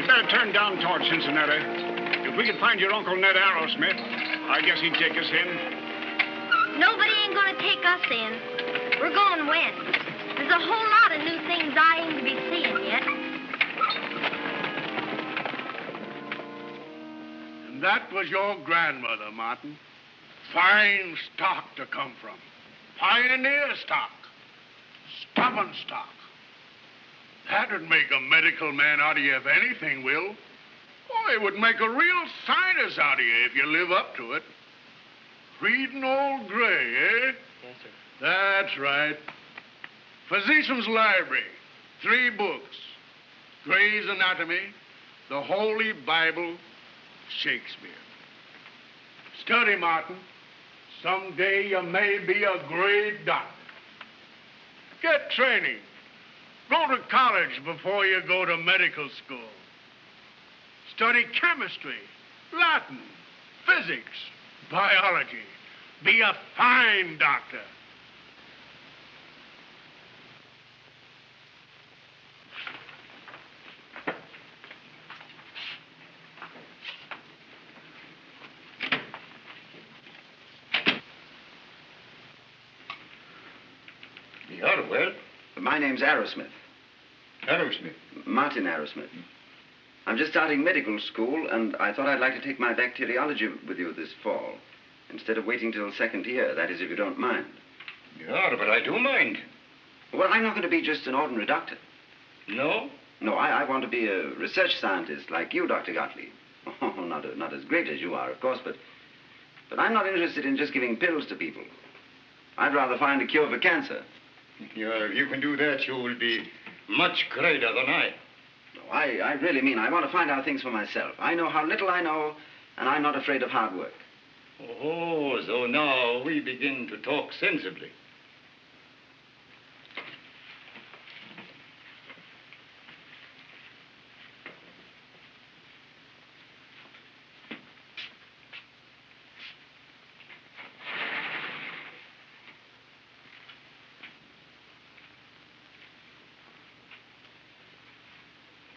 We'd better turn down toward Cincinnati. If we could find your Uncle Ned Arrowsmith, I guess he'd take us in. Nobody ain't gonna take us in. We're going west. There's a whole lot of new things I ain't to be seeing yet. And that was your grandmother, Martin. Fine stock to come from. Pioneer stock. Stubborn stock. That'd make a medical man out of you if anything will. Oh, it would make a real scientist out of you if you live up to it. Reading old Gray, eh? Yes, sir. That's right. Physician's Library. 3 books. Gray's Anatomy, the Holy Bible, Shakespeare. Study, Martin. Someday you may be a great doctor. Get training. Go to college before you go to medical school. Study chemistry, Latin, physics, biology. Be a fine doctor. Well, my name's Arrowsmith. Arrowsmith? Martin Arrowsmith. I'm just starting medical school, and I thought I'd like to take my bacteriology with you this fall, instead of waiting till 2nd year, that is, if you don't mind. Yeah, but I do mind. Well, I'm not going to be just an ordinary doctor. No? No, I want to be a research scientist like you, Dr. Gottlieb. Oh, not as great as you are, of course, but I'm not interested in just giving pills to people. I'd rather find a cure for cancer. Yeah, if you can do that, you will be much greater than I. No, I really mean I want to find out things for myself. I know how little I know, and I'm not afraid of hard work. Oh, so now we begin to talk sensibly.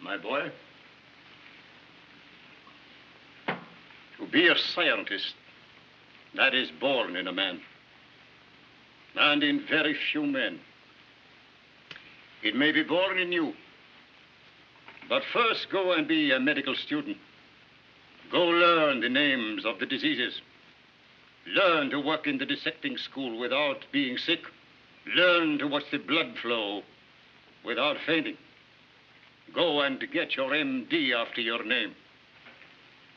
My boy, to be a scientist, that is born in a man, and in very few men. It may be born in you, but first go and be a medical student. Go learn the names of the diseases. Learn to work in the dissecting school without being sick. Learn to watch the blood flow without fainting. Go and get your MD after your name.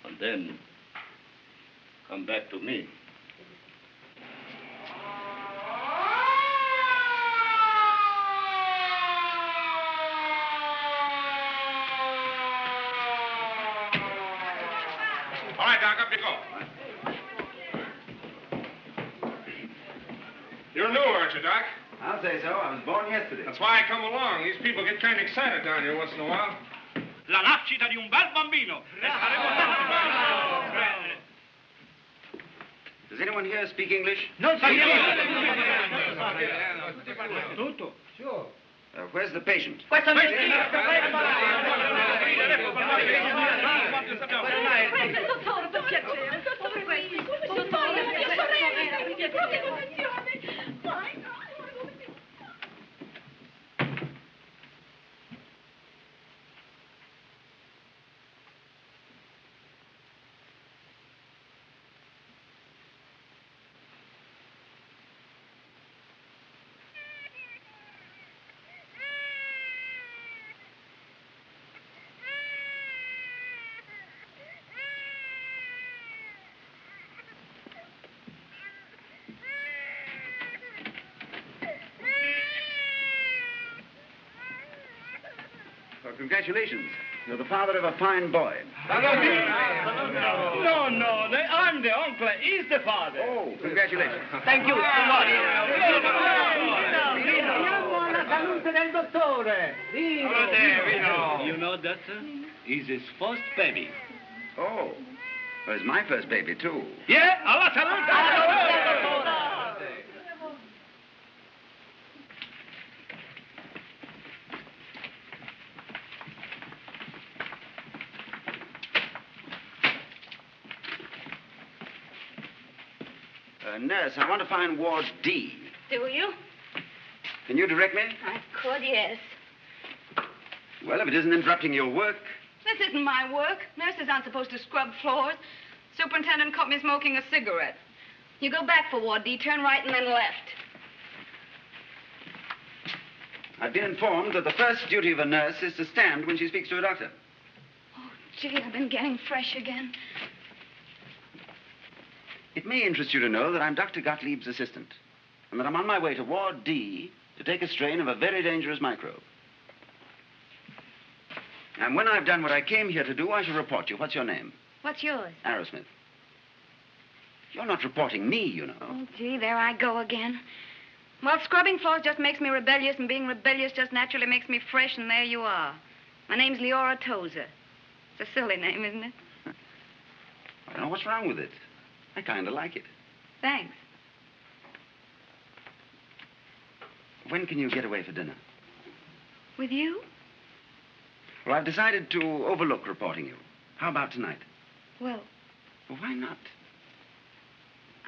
And then come back to me. All right, Doc, up you go. You're new, aren't you, Doc? I'll say so. I was born yesterday. That's why I come along. These people get kind of excited down here once in a while. La nascita di un bel bambino. Does anyone here speak English? Non Tutto. Sure. Where's the patient? Questo dottore, per piacere. Dottore, mia sorella, per piacere. Well, congratulations. You're the father of a fine boy. No, I'm the uncle. He's the father. Oh, congratulations. Thank you. You know, Doctor, he's his first baby. Oh, well, it's my first baby, too. Yeah, alla salute. Nurse, I want to find Ward D. Do you? Can you direct me? I could, yes. Well, if it isn't interrupting your work. This isn't my work. Nurses aren't supposed to scrub floors. Superintendent caught me smoking a cigarette. You go back for Ward D, turn right and then left. I've been informed that the first duty of a nurse is to stand when she speaks to a doctor. Oh, gee, I've been getting fresh again. It may interest you to know that I'm Dr. Gottlieb's assistant, and that I'm on my way to Ward D to take a strain of a very dangerous microbe. And when I've done what I came here to do, I shall report you. What's your name? What's yours? Arrowsmith. You're not reporting me, you know. Oh, gee, there I go again. Well, scrubbing floors just makes me rebellious, and being rebellious just naturally makes me fresh, and there you are. My name's Leora Tozer. It's a silly name, isn't it? I don't know what's wrong with it. I kind of like it. Thanks. When can you get away for dinner? With you? Well, I've decided to overlook reporting you. How about tonight? Well, Why not?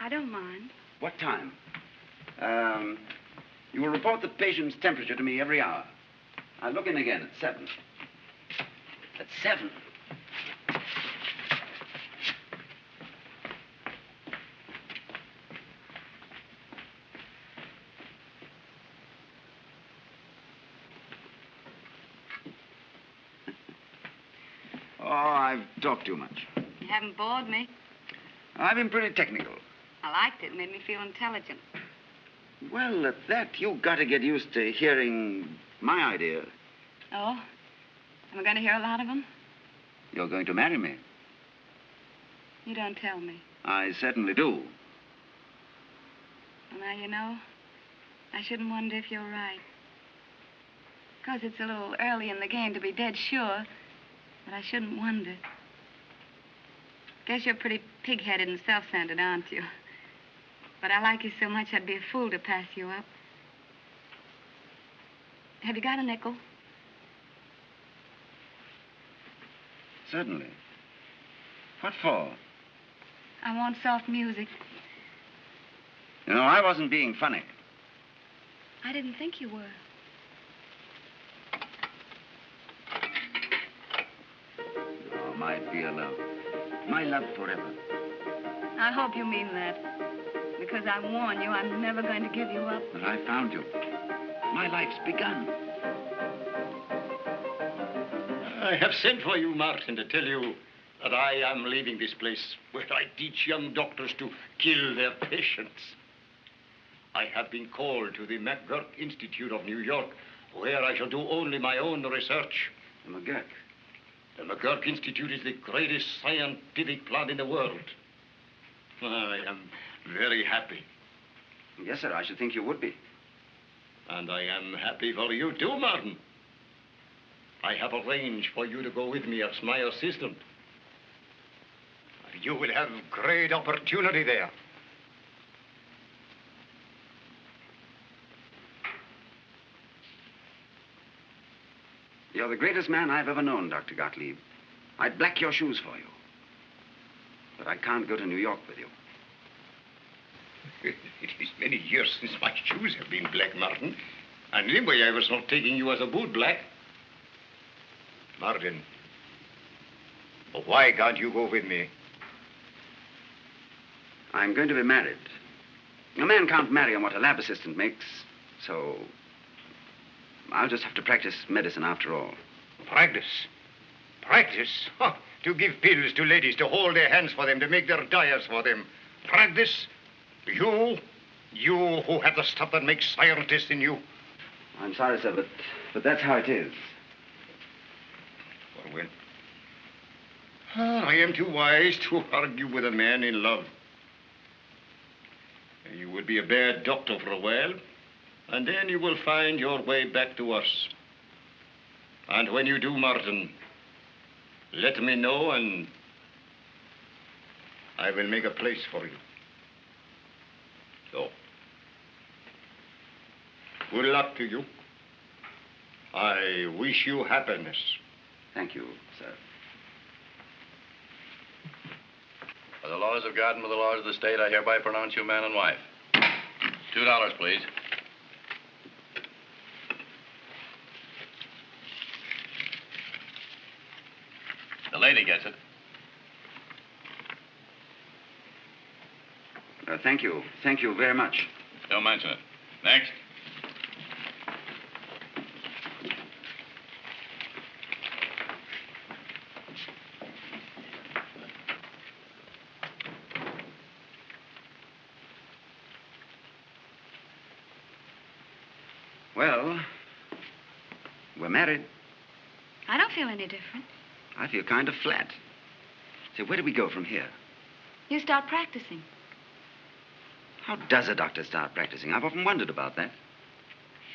I don't mind. What time? You will report the patient's temperature to me every hour. I'll look in again at 7. At 7? Oh, I've talked too much. You haven't bored me. I've been pretty technical. I liked it. It made me feel intelligent. Well, at that, you've got to get used to hearing my idea. Oh? Am I going to hear a lot of them? You're going to marry me. You don't tell me. I certainly do. Well, now, you know, I shouldn't wonder if you're right. Of course, it's a little early in the game to be dead sure, but I shouldn't wonder. Guess you're pretty pig-headed and self-centered, aren't you? But I like you so much I'd be a fool to pass you up. Have you got a nickel? Certainly. What for? I want soft music. You know, I wasn't being funny. I didn't think you were. Oh, my dear love. My love forever. I hope you mean that. Because I warn you, I'm never going to give you up. But I found you. My life's begun. I have sent for you, Martin, to tell you that I am leaving this place where I teach young doctors to kill their patients. I have been called to the McGurk Institute of New York, where I shall do only my own research. The McGurk. The McGurk Institute is the greatest scientific plant in the world. I am very happy. Yes, sir, I should think you would be. And I am happy for you too, Martin. I have arranged for you to go with me as my assistant. You will have great opportunity there. You're the greatest man I've ever known, Dr. Gottlieb. I'd black your shoes for you. But I can't go to New York with you. It is many years since my shoes have been black, Martin. And anyway, I was not taking you as a boot black. Martin, why can't you go with me? I'm going to be married. A man can't marry on what a lab assistant makes, so I'll just have to practice medicine after all. Practice? Practice? Huh. To give pills to ladies, to hold their hands for them, to make their diets for them. Practice? You who have the stuff that makes scientists in you. I'm sorry, sir, but that's how it is. Well, I am too wise to argue with a man in love. You will be a bad doctor for a while, and then you will find your way back to us. And when you do, Martin, let me know, and I will make a place for you. So, good luck to you. I wish you happiness. Thank you, sir. By the laws of God and by the laws of the state, I hereby pronounce you man and wife. $2, please. The lady gets it. Thank you. Thank you very much. Don't mention it. Next. Well, we're married. I don't feel any different. I feel kind of flat. Say, where do we go from here? You start practicing. How does a doctor start practicing? I've often wondered about that.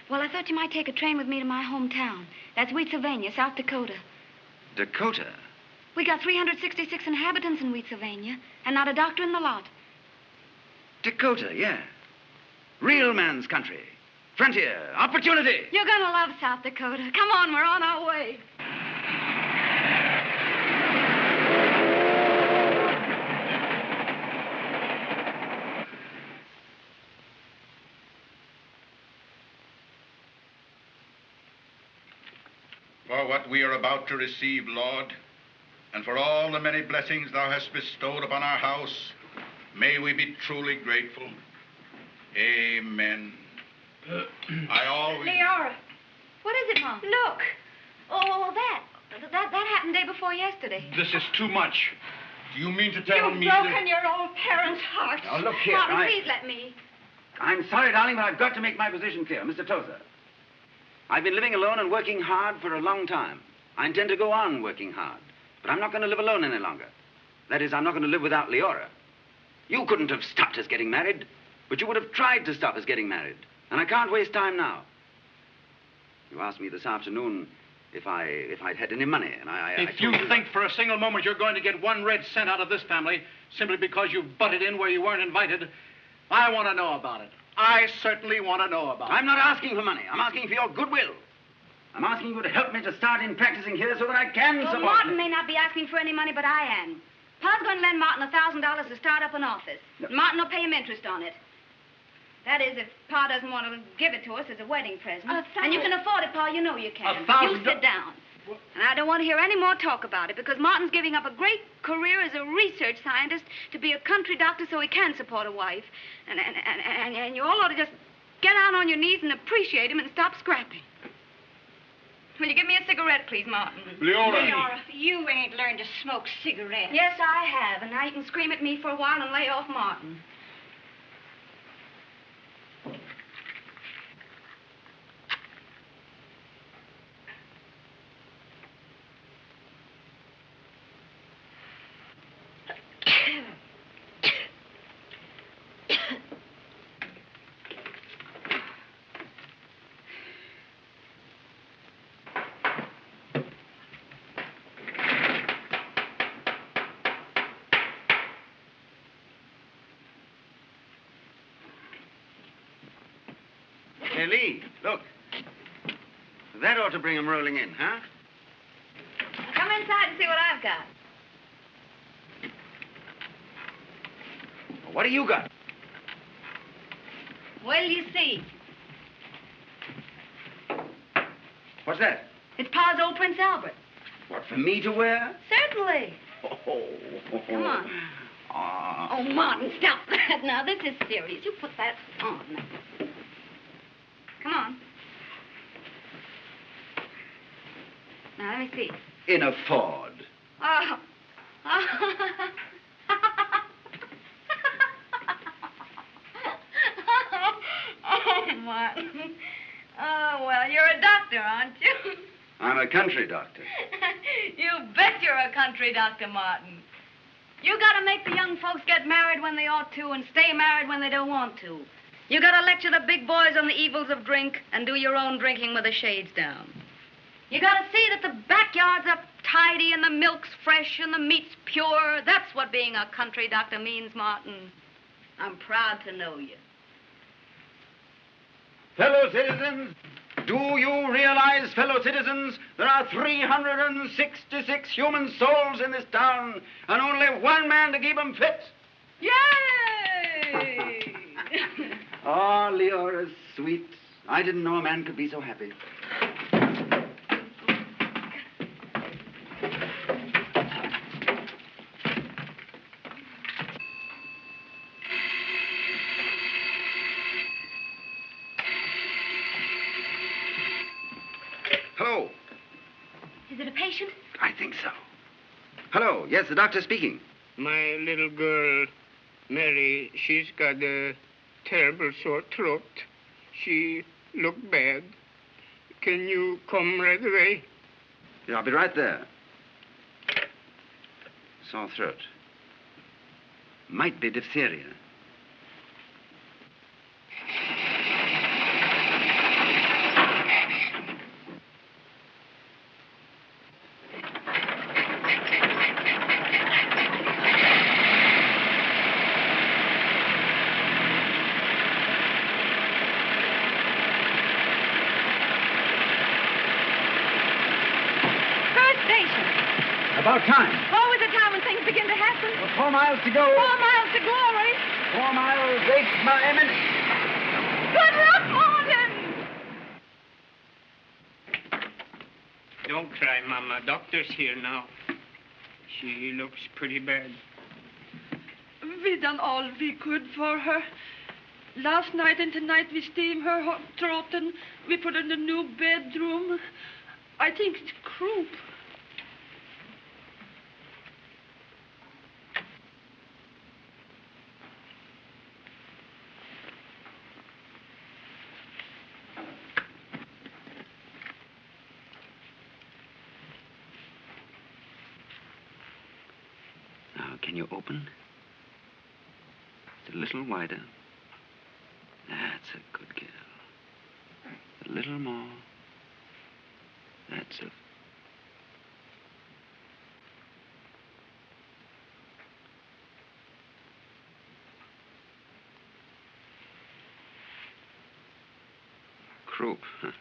Well, I thought you might take a train with me to my hometown. That's Wheatsylvania, South Dakota. Dakota? We got 366 inhabitants in Wheatsylvania, and not a doctor in the lot. Dakota, yeah. Real man's country. Frontier. Opportunity. You're gonna love South Dakota. Come on, we're on our way. For what we are about to receive, Lord, and for all the many blessings thou hast bestowed upon our house, may we be truly grateful. Amen. I always... Leora, what is it, Mom? Look. Oh, that happened day before yesterday. This is too much. Do you mean to tell me You've broken that... your old parents' hearts. Now, look here, Martin, please let me. I'm sorry, darling, but I've got to make my position clear. Mr. Tozer, I've been living alone and working hard for a long time. I intend to go on working hard, but I'm not going to live alone any longer. That is, I'm not going to live without Leora. You couldn't have stopped us getting married, but you would have tried to stop us getting married. And I can't waste time now. You asked me this afternoon if I'd had any money, and If you think for a single moment you're going to get 1 red cent out of this family simply because you butted in where you weren't invited, I want to know about it. I certainly want to know about it. I'm not asking for money. I'm asking for your goodwill. I'm asking you to help me to start in practicing here so that I can Well, support... Martin may not be asking for any money, but I am. Pa's going to lend Martin $1,000 to start up an office. No. Martin will pay him interest on it. That is, if Pa doesn't want to give it to us as a wedding present. And you can afford it, Pa. You know you can. You sit down. And I don't want to hear any more talk about it, because Martin's giving up a great career as a research scientist to be a country doctor so he can support a wife. And you all ought to just get down on your knees and appreciate him and stop scrapping. Will you give me a cigarette, please, Martin? Leora, you ain't learned to smoke cigarettes. Yes, I have. And now you can scream at me for a while and lay off Martin. Hey, Lee, look. That ought to bring him rolling in, huh? Come inside and see what I've got. What do you got? Wait till you see. What's that? It's Pa's old Prince Albert. What, for me to wear? Certainly. Oh. Come on. Oh, Martin, stop that now. This is serious. You put that on. Come on. Now, let me see. In a Ford. Oh. Oh, Martin. Oh, well, you're a doctor, aren't you? I'm a country doctor. You bet you're a country doctor, Martin. You gotta make the young folks get married when they ought to and stay married when they don't want to. You gotta lecture the big boys on the evils of drink and do your own drinking with the shades down. You gotta see that the backyards are tidy and the milk's fresh and the meat's pure. That's what being a country doctor means, Martin. I'm proud to know you. Fellow citizens, Do you realize, fellow citizens, there are 366 human souls in this town, and only one man to keep them fit? Yay! Oh, Leora's sweet. I didn't know a man could be so happy. Hello. Is it a patient? I think so. Hello. Yes, the doctor speaking. My little girl, Mary, she's got a terrible sore throat. She looked bad. Can you come right away? Yeah, I'll be right there. Sore throat. Might be diphtheria. About time. Always a time when things begin to happen. Well, 4 miles to go. 4 miles to glory. 4 miles, 8 minutes. Good luck, Morgan! Don't cry, Mama. Doctor's here now. She looks pretty bad. We done all we could for her. Last night and tonight we steamed her hot throat and we put her in a new bedroom. I think it's croup. Can you open? It's a little wider. That's a good girl. A little more. That's a... Croup. Huh.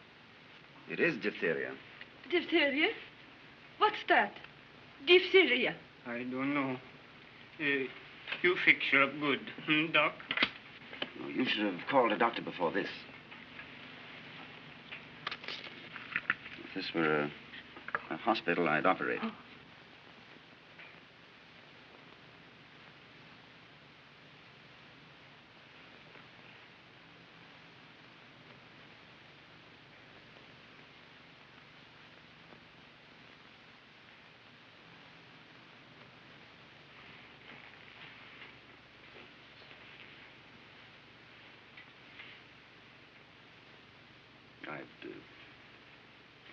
It is diphtheria. Diphtheria? What's that? Diphtheria. I don't know. You fix her up good, Doc? Oh, you should have called a doctor before this. If this were a hospital, I'd operate. Oh.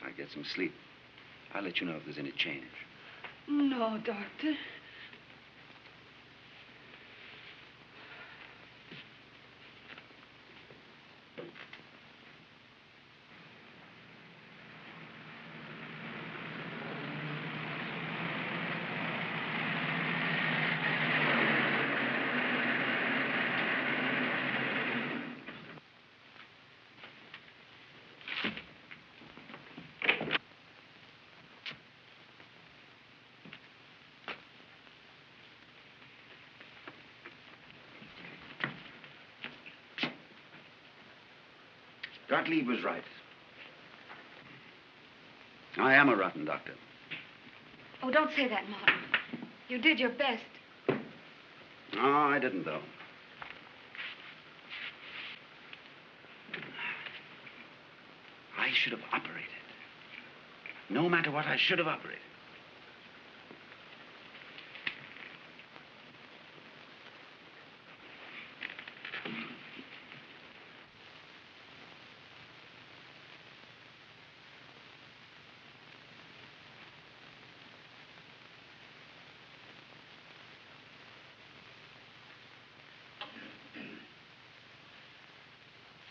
I'd get some sleep. I'll let you know if there's any change. No, Doctor. Gottlieb was right. I am a rotten doctor. Oh, don't say that, Martin. You did your best. No, I didn't, though. I should have operated. No matter what, I should have operated.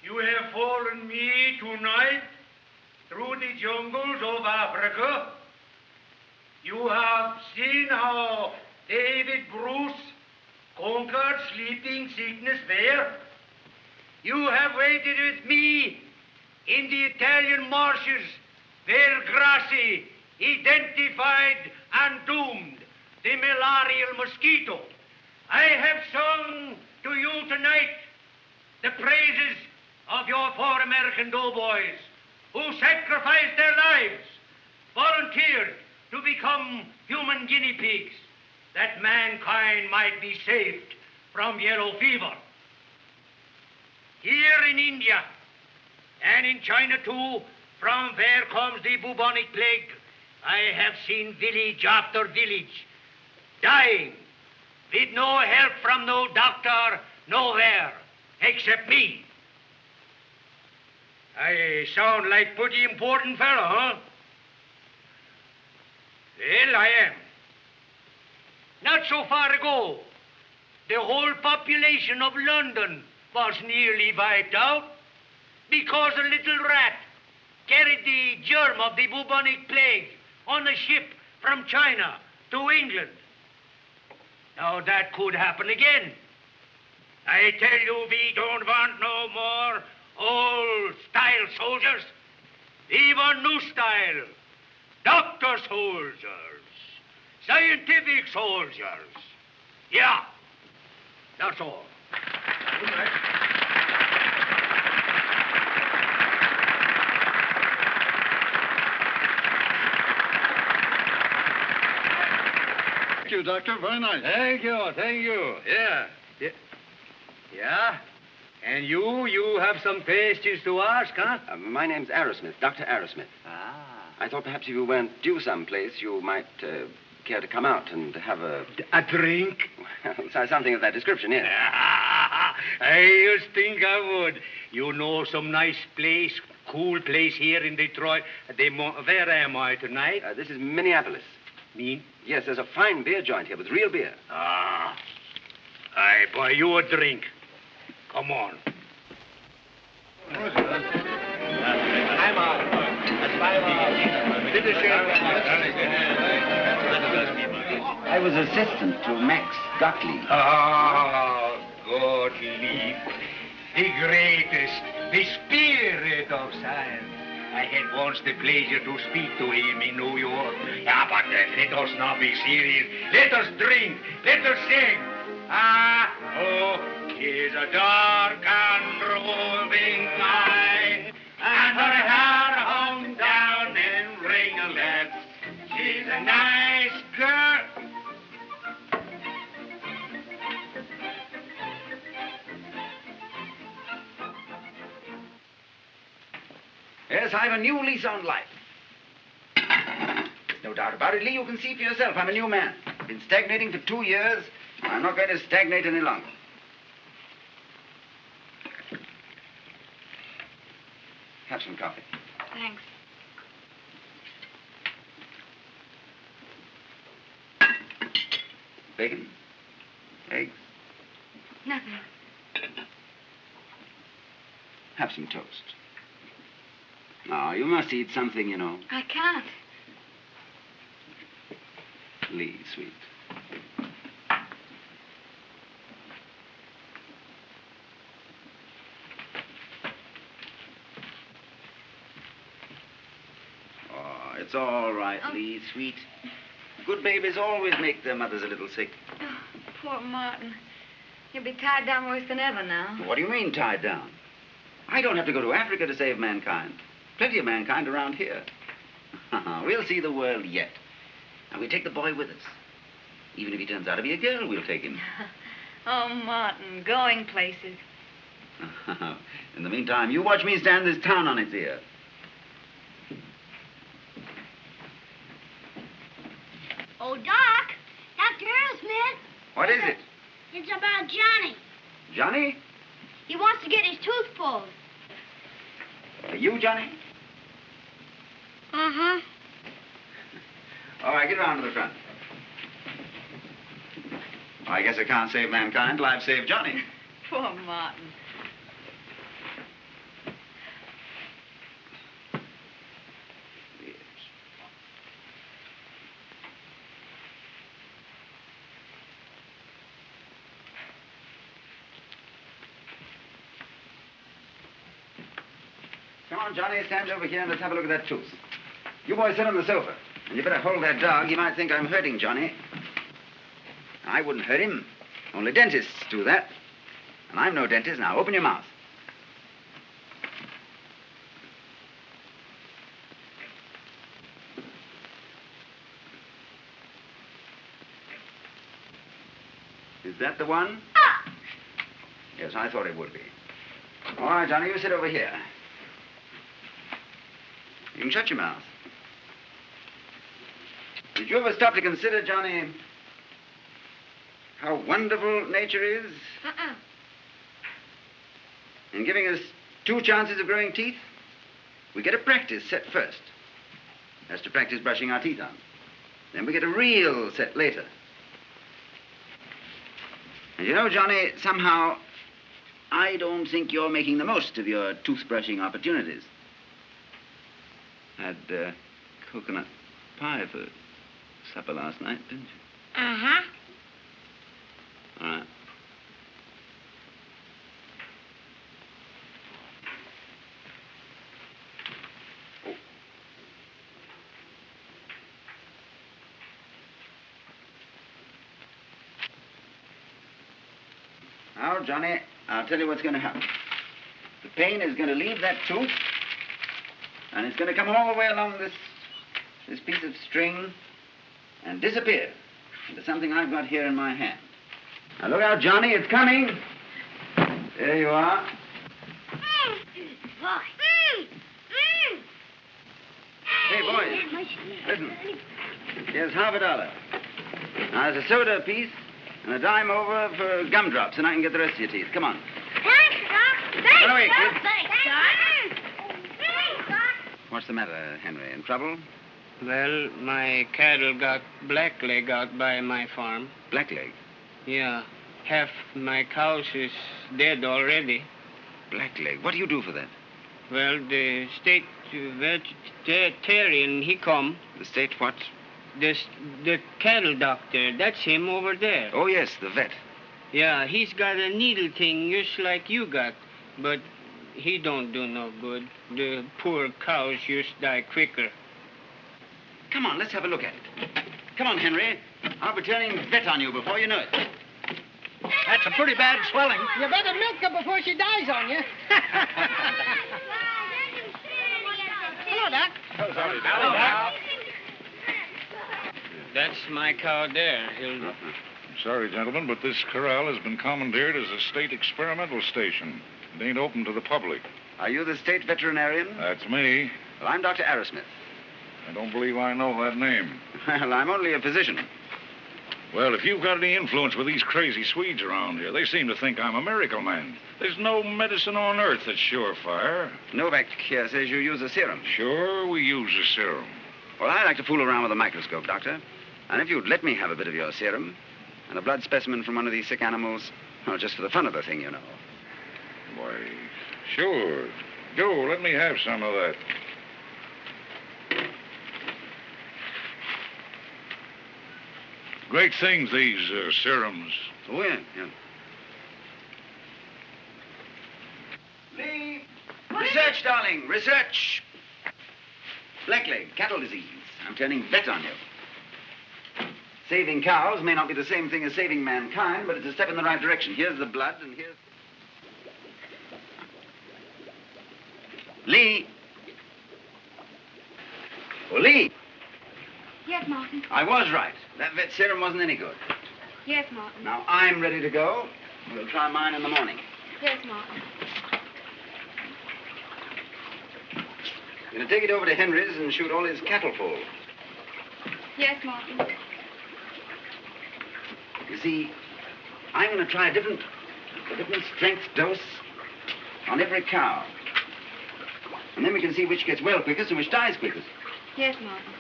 You have followed me tonight through the jungles of Africa. You have seen how David Bruce conquered sleeping sickness there. You have waited with me in the Italian marshes where Grassi identified and doomed the malarial mosquito. I have sung to you tonight the praises of your 4 American doughboys who sacrificed their lives, volunteered to become human guinea pigs, that mankind might be saved from yellow fever. Here in India, and in China too, from where comes the bubonic plague, I have seen village after village dying with no help from no doctor nowhere except me. I sound like pretty important fellow, huh? Well, I am. Not so far ago, the whole population of London was nearly wiped out because a little rat carried the germ of the bubonic plague on a ship from China to England. Now that could happen again. I tell you, we don't want no more old-style soldiers. We want new style. Doctor soldiers. Scientific soldiers. Yeah, that's all. Good night. Thank you, Doctor. Very nice. Thank you, thank you. Yeah. Yeah? And you have some questions to ask, huh? My name's Arrowsmith, Dr. Arrowsmith. Ah. I thought perhaps if you weren't due someplace, you might care to come out and have a... A drink? Well, something of that description, yes. I just think I would. You know some nice place, cool place here in Detroit. Where am I tonight? This is Minneapolis. Me? Yes, there's a fine beer joint here with real beer. Ah. I buy you a drink. Come on. I'm out. I was assistant to Max Gottlieb. Ah, Gottlieb. The greatest, the spirit of science. I had once the pleasure to speak to him in New York. Yeah, but let us not be serious. Let us drink. Let us sing. She's a dark and roving eye, and her hair hung down in ringlets. She's a nice girl. Yes, I have a new lease on life. No doubt about it, Lee. You can see for yourself. I'm a new man. Been stagnating for 2 years. I'm not going to stagnate any longer. Have some coffee. Thanks. Bacon? Eggs? Nothing. Have some toast. Now, you must eat something, you know. I can't. Lee, sweet. Oh, it's all right, Lee, sweet. Good babies always make their mothers a little sick. Oh, poor Martin. He'll be tied down worse than ever now. What do you mean, tied down? I don't have to go to Africa to save mankind. Plenty of mankind around here. We'll see the world yet. And we take the boy with us. Even if he turns out to be a girl, we'll take him. Oh, Martin, going places. In the meantime, you watch me stand this town on its ear. Oh, Doc, Dr. Arrowsmith. What is it? It's about Johnny. Johnny? He wants to get his tooth pulled. Are you Johnny? Uh-huh. All right, get around to the front. I guess I can't save mankind till I've saved Johnny. Poor Martin. Come on, Johnny, stand over here and let's have a look at that tooth. You boys sit on the sofa. And you better hold that dog. He might think I'm hurting Johnny. I wouldn't hurt him. Only dentists do that. And I'm no dentist. Now, open your mouth. Is that the one? Ah! Yes, I thought it would be. All right, Johnny, you sit over here. You can shut your mouth. Did you ever stop to consider, Johnny, how wonderful nature is? In giving us 2 chances of growing teeth? We get a practice set first. That's to practice brushing our teeth on. Then we get a real set later. And you know, Johnny, somehow, I don't think you're making the most of your toothbrushing opportunities. Had coconut pie for supper last night, didn't you? Uh-huh. All right. Now, Johnny, I'll tell you what's going to happen. The pain is going to leave that tooth, and it's going to come all the way along this piece of string and disappear into something I've got here in my hand. Now, look out, Johnny, it's coming. There you are. Hey, boys, listen. Here's $50. Now, there's a soda apiece and a dime over for gumdrops, and I can get the rest of your teeth. Come on. Thanks, Doc. Thanks, Run away, Doc. kid. Thanks, Doc. Thanks, Doc. What's the matter, Henry? In trouble? Well, my cattle got blackleg out by my farm. Blackleg? Yeah. Half my cows is dead already. Blackleg? What do you do for that? Well, the state veterinarian, he come. The state what? The cattle doctor, that's him over there. Oh, yes, the vet. Yeah, he's got a needle thing just like you got, but he don't do no good. The poor cows just die quicker. Come on, let's have a look at it. Come on, Henry. I'll be turning vet on you before you know it. That's a pretty bad swelling. You better milk her before she dies on you. Hello, Doc. Hello, Doc. That's my cow there. Sorry, gentlemen, but this corral has been commandeered as a state experimental station. It ain't open to the public. Are you the state veterinarian? That's me. Well, I'm Dr. Arrowsmith. I don't believe I know that name. Well, I'm only a physician. Well, if you've got any influence with these crazy Swedes around here, they seem to think I'm a miracle man. There's no medicine on earth that's surefire. Novak here says you use a serum. Sure, we use a serum. Well, I like to fool around with a microscope, Doctor. And if you'd let me have a bit of your serum and a blood specimen from one of these sick animals, well, just for the fun of the thing, you know. Why, sure. Go, let me have some of that. Great things, these serums. Oh, yeah, yeah. Lee! Research, darling, research! Blackleg, cattle disease. I'm turning vet on you. Saving cows may not be the same thing as saving mankind, but it's a step in the right direction. Here's the blood, and here's... Lee! Oh, Lee! Yes, Martin. I was right. That vet serum wasn't any good. Yes, Martin. Now, I'm ready to go. We'll try mine in the morning. Yes, Martin. I'm going to take it over to Henry's and shoot all his cattle full. Yes, Martin. You see, I'm going to try a different strength dose on every cow. And then we can see which gets well quickest and which dies quickest. Yes, Martin.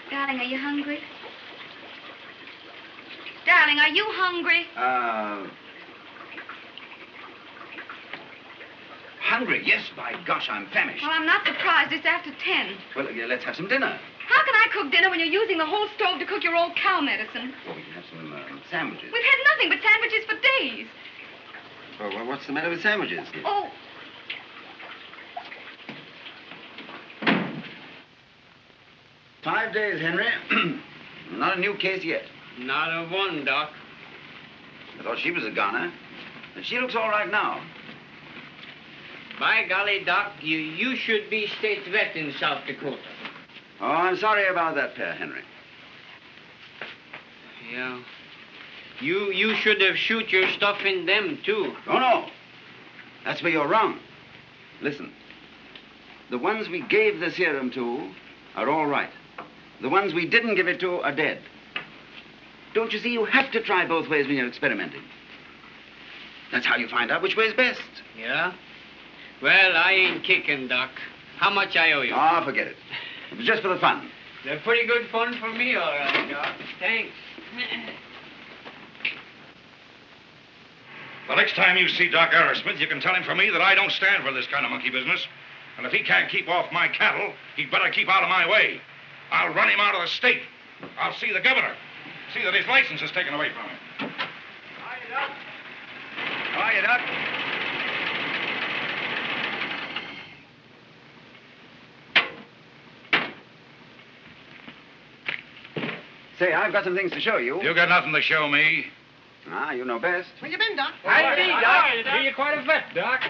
Darling, are you hungry? Darling, are you hungry? Hungry? Yes, by gosh, I'm famished. Well, I'm not surprised. It's after 10. Well, let's have some dinner. How can I cook dinner when you're using the whole stove to cook your old cow medicine? Well, we can have some sandwiches. We've had nothing but sandwiches for days. Well, what's the matter with sandwiches? Oh, 5 days, Henry. Not a new case yet. Not a one, Doc. I thought she was a goner. And she looks all right now. By golly, Doc, you should be state vet in South Dakota. Oh, I'm sorry about that pair, Henry. Yeah. You should have shoot your stuff in them, too. Oh, no. That's where you're wrong. Listen. The ones we gave the serum to are all right. The ones we didn't give it to are dead. Don't you see? You have to try both ways when you're experimenting. That's how you find out which way's best. Yeah? Well, I ain't kicking, Doc. How much I owe you? Oh, forget it. It was just for the fun. They're pretty good fun for me, all right, Doc. Thanks. The next time you see Doc Arrowsmith, you can tell him for me that I don't stand for this kind of monkey business. And if he can't keep off my cattle, he'd better keep out of my way. I'll run him out of the state. I'll see the governor. See that his license is taken away from him. Hiya, Doc. Say, I've got some things to show you. You got nothing to show me. Ah, you know best. Where you been, Doc? I see, Doc. You're quite a vet, Doc.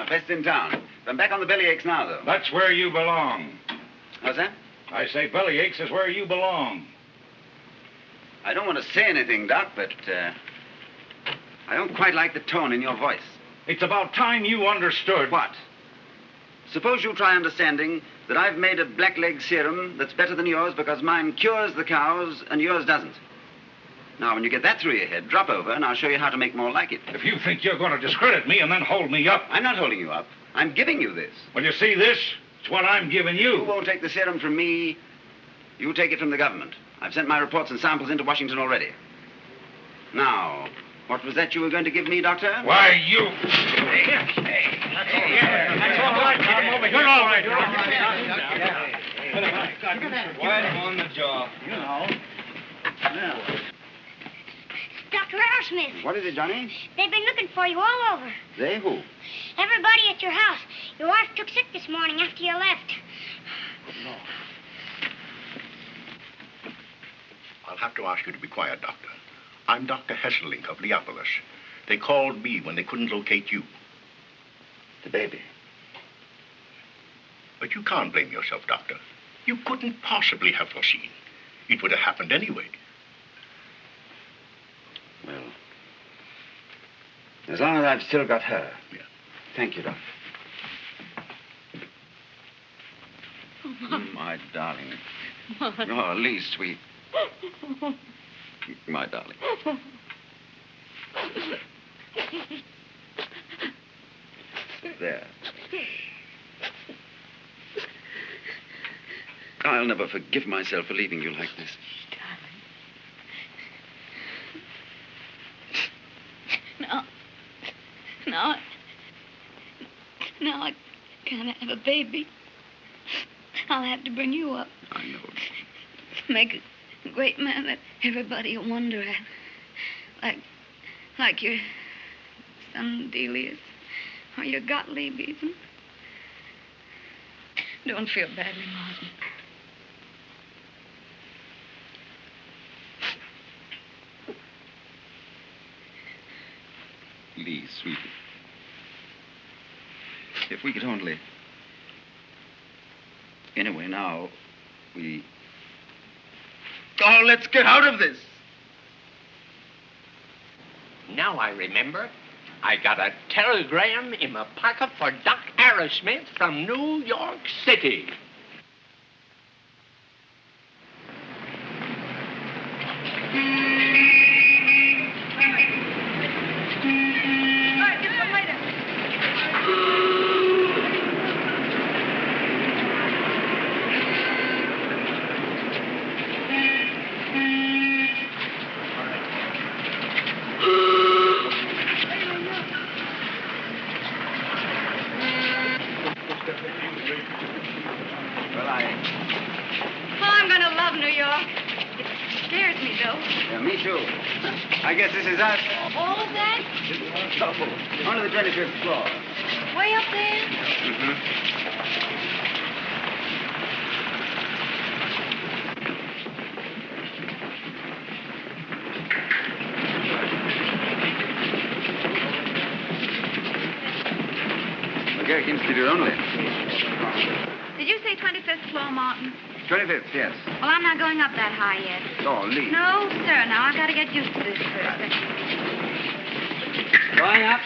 Best in town. I'm back on the bellyaches now, though. That's where you belong. What's that? I say bellyaches is where you belong. I don't want to say anything, Doc, but I don't quite like the tone in your voice. It's about time you understood. What? Suppose you try understanding that I've made a blackleg serum that's better than yours because mine cures the cows and yours doesn't. Now, when you get that through your head, drop over and I'll show you how to make more like it. If you think you're going to discredit me and then hold me up... I'm not holding you up. I'm giving you this. Well, you see this? It's what I'm giving you. You won't take the serum from me. You take it from the government. I've sent my reports and samples into Washington already. Now, what was that you were going to give me, Doctor? Why, you... That's all right, Tom. Over here. You're all right. You're all right. Right on the jaw. You know. Well. Dr. Arrowsmith. What is it, Johnny? They've been looking for you all over. They who? Everybody at your house. Your wife took sick this morning after you left. No. I'll have to ask you to be quiet, Doctor. I'm Dr. Hesselink of Leopolis. They called me when they couldn't locate you. The baby. But you can't blame yourself, Doctor. You couldn't possibly have foreseen. It would have happened anyway. Well, as long as I've still got her. Yeah. Thank you, Doctor. My darling. Oh, Lee, sweet. My darling. There. I'll never forgive myself for leaving you like this. Now I can't have a baby. I'll have to bring you up. I know. Make a great man that everybody will wonder at. Like your son Delius, or your Gottlieb even. Don't feel badly, Martin. Lee, sweetie. If we could only... Anyway, now, we... Oh, let's get out of this! Now I remember. I got a telegram in my pocket for Doc Arrowsmith from New York City. I guess this is us. All of that? Oh, on to the 25th floor. Way up there? Mm-hmm. McGurk Institute only. Did you say 25th floor, Martin? 25th, yes. Well, I'm not going up that high yet. Oh, Lee. No, sir. Now, I've got to get used to this first. Going up.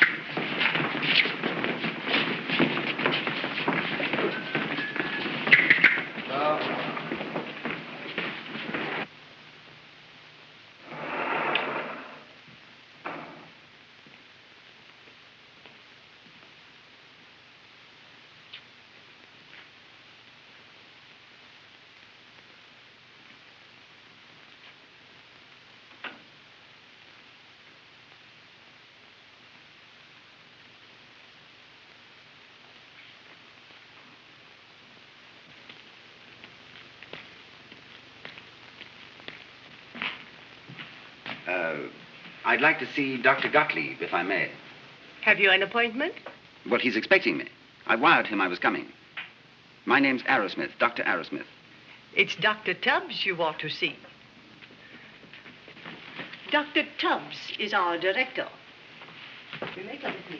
I'd like to see Dr. Gottlieb, if I may. Have you an appointment? Well, he's expecting me. I wired him I was coming. My name's Arrowsmith, Dr. Arrowsmith. It's Dr. Tubbs you want to see. Dr. Tubbs is our director. You may come with me.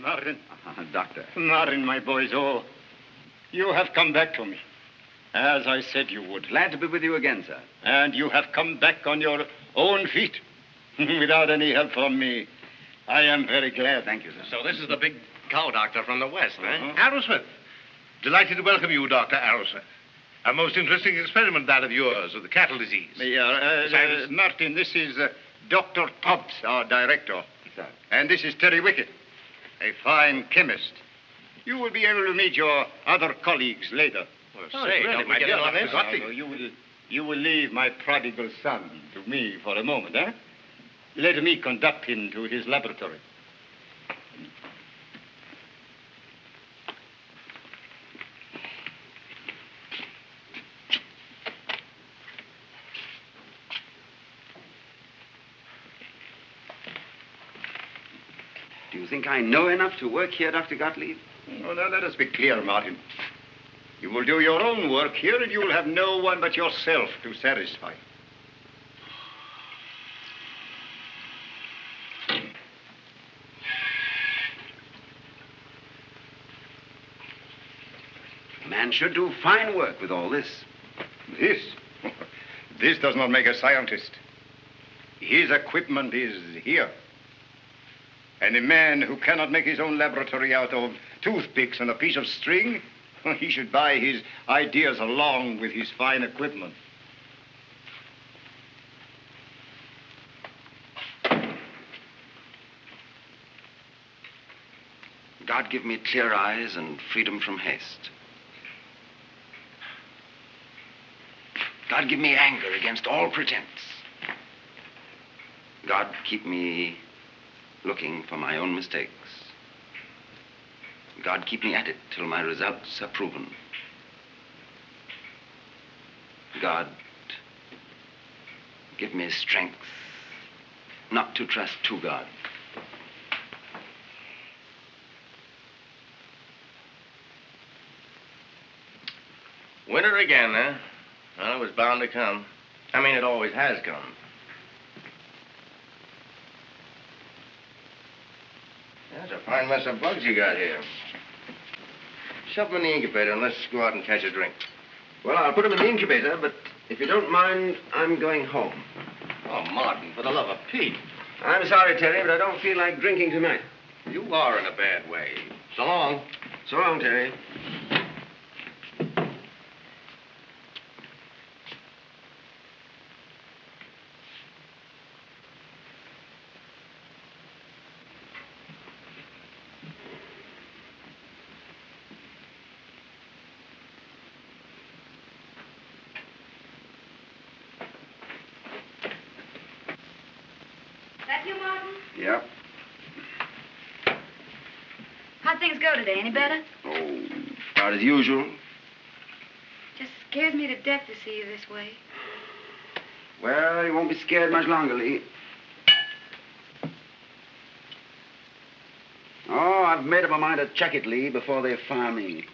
Martin. Doctor. Martin, my boys, oh, you have come back to me, as I said you would. Glad to be with you again, sir. And you have come back on your own feet, without any help from me. I am very glad. Thank you, sir. So this is the big cow doctor from the West, eh? Arrowsmith. Delighted to welcome you, Dr. Arrowsmith. A most interesting experiment, that of yours, of the cattle disease. Martin, this is Dr. Tubbs, our director. Sir. And this is Terry Wickett, a fine chemist. You will be able to meet your other colleagues later. Don't we get in on this? You will leave my prodigal son to me for a moment, eh? Let me conduct him to his laboratory. Do you think I know enough to work here, Dr. Gottlieb? Oh, now, let us be clear, Martin. You will do your own work here, and you will have no one but yourself to satisfy. A man should do fine work with all this. This? This does not make a scientist. His equipment is here. And a man who cannot make his own laboratory out of toothpicks and a piece of string, he should buy his ideas along with his fine equipment. God give me clear eyes and freedom from haste. God give me anger against all pretense. God keep me looking for my own mistakes. God keep me at it till my results are proven. God, give me strength not to trust to God. Winter again, huh? Well, it was bound to come. I mean, it always has come. That's a fine mess of bugs you got here. Shove them in the incubator and let's go out and catch a drink. Well, I'll put them in the incubator, but if you don't mind, I'm going home. Oh, Martin, for the love of Pete. I'm sorry, Terry, but I don't feel like drinking tonight. You are in a bad way. So long. So long, Terry. That you, Martin? Yep. How'd things go today? Any better? Oh, about as usual. Just scares me to death to see you this way. Well, you won't be scared much longer, Lee. Oh, I've made up my mind to check it, Lee, before they fire me.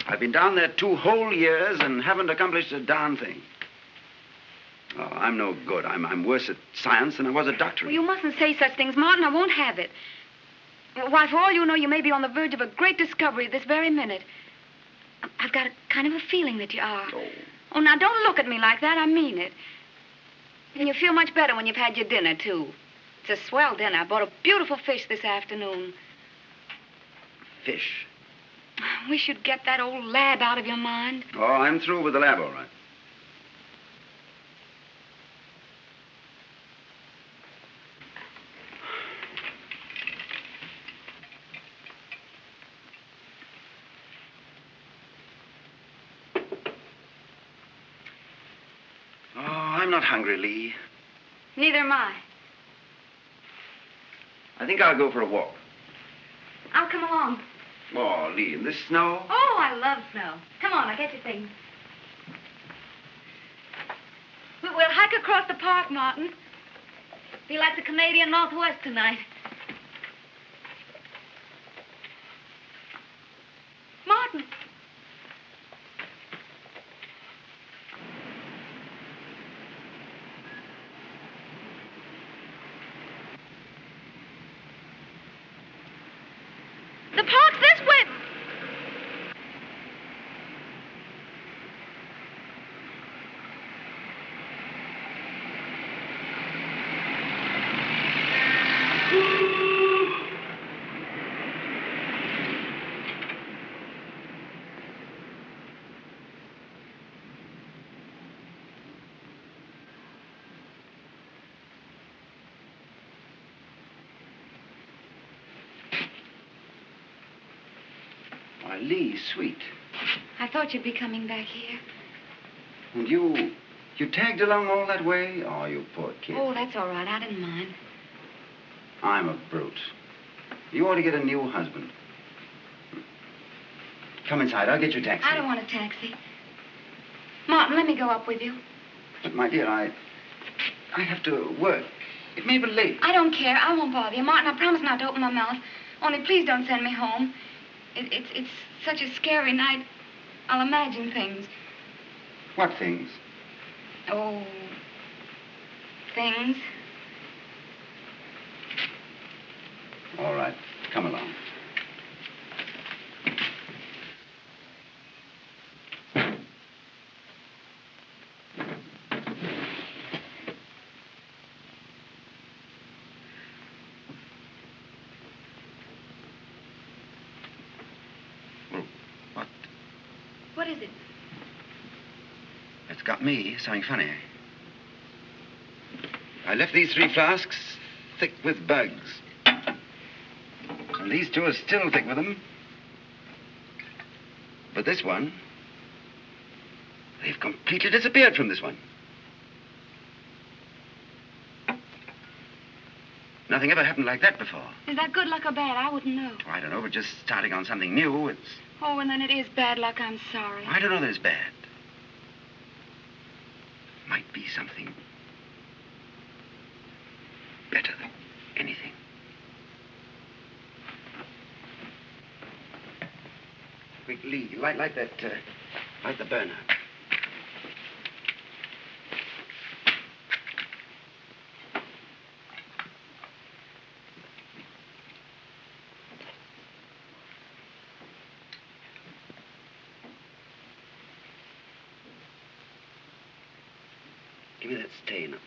I've been down there 2 whole years and haven't accomplished a darn thing. Oh, I'm no good. I'm worse at science than I was at doctoring. Well, you mustn't say such things, Martin. I won't have it. Why, for all you know, you may be on the verge of a great discovery this very minute. I've got a kind of a feeling that you are. Oh, now, don't look at me like that. I mean it. And you feel much better when you've had your dinner, too. It's a swell dinner. I bought a beautiful fish this afternoon. Fish? We should get that old lab out of your mind. Oh, I'm through with the lab, all right. Oh, I'm not hungry, Lee. Neither am I. I think I'll go for a walk. I'll come along. Oh, Lee, in this snow? Oh, I love snow. Come on, I'll get your things. We'll hike across the park, Martin. Be like the Canadian Northwest tonight. Martin. The park's this way. Why, Lee, sweet. I thought you'd be coming back here. And you tagged along all that way? Oh, you poor kid. Oh, that's all right. I didn't mind. I'm a brute. You ought to get a new husband. Come inside. I'll get you a taxi. I don't want a taxi. Martin, let me go up with you. But, my dear, I have to work. It may be late. I don't care. I won't bother you. Martin, I promise not to open my mouth. Only please don't send me home. It's such a scary night. I'll imagine things. What things? Oh, things. All right. Come along. What is it? It's got me something funny. I left these 3 flasks thick with bugs. And these 2 are still thick with them. But this one, they've completely disappeared from this one. Nothing ever happened like that before. Is that good luck or bad? I wouldn't know. Oh, I don't know, but just starting on something new, it's... Oh, and then it is bad luck. I'm sorry. I don't know that it's bad. Might be something better than anything. Quick, Lee, light that, light the burner. Give me that stain up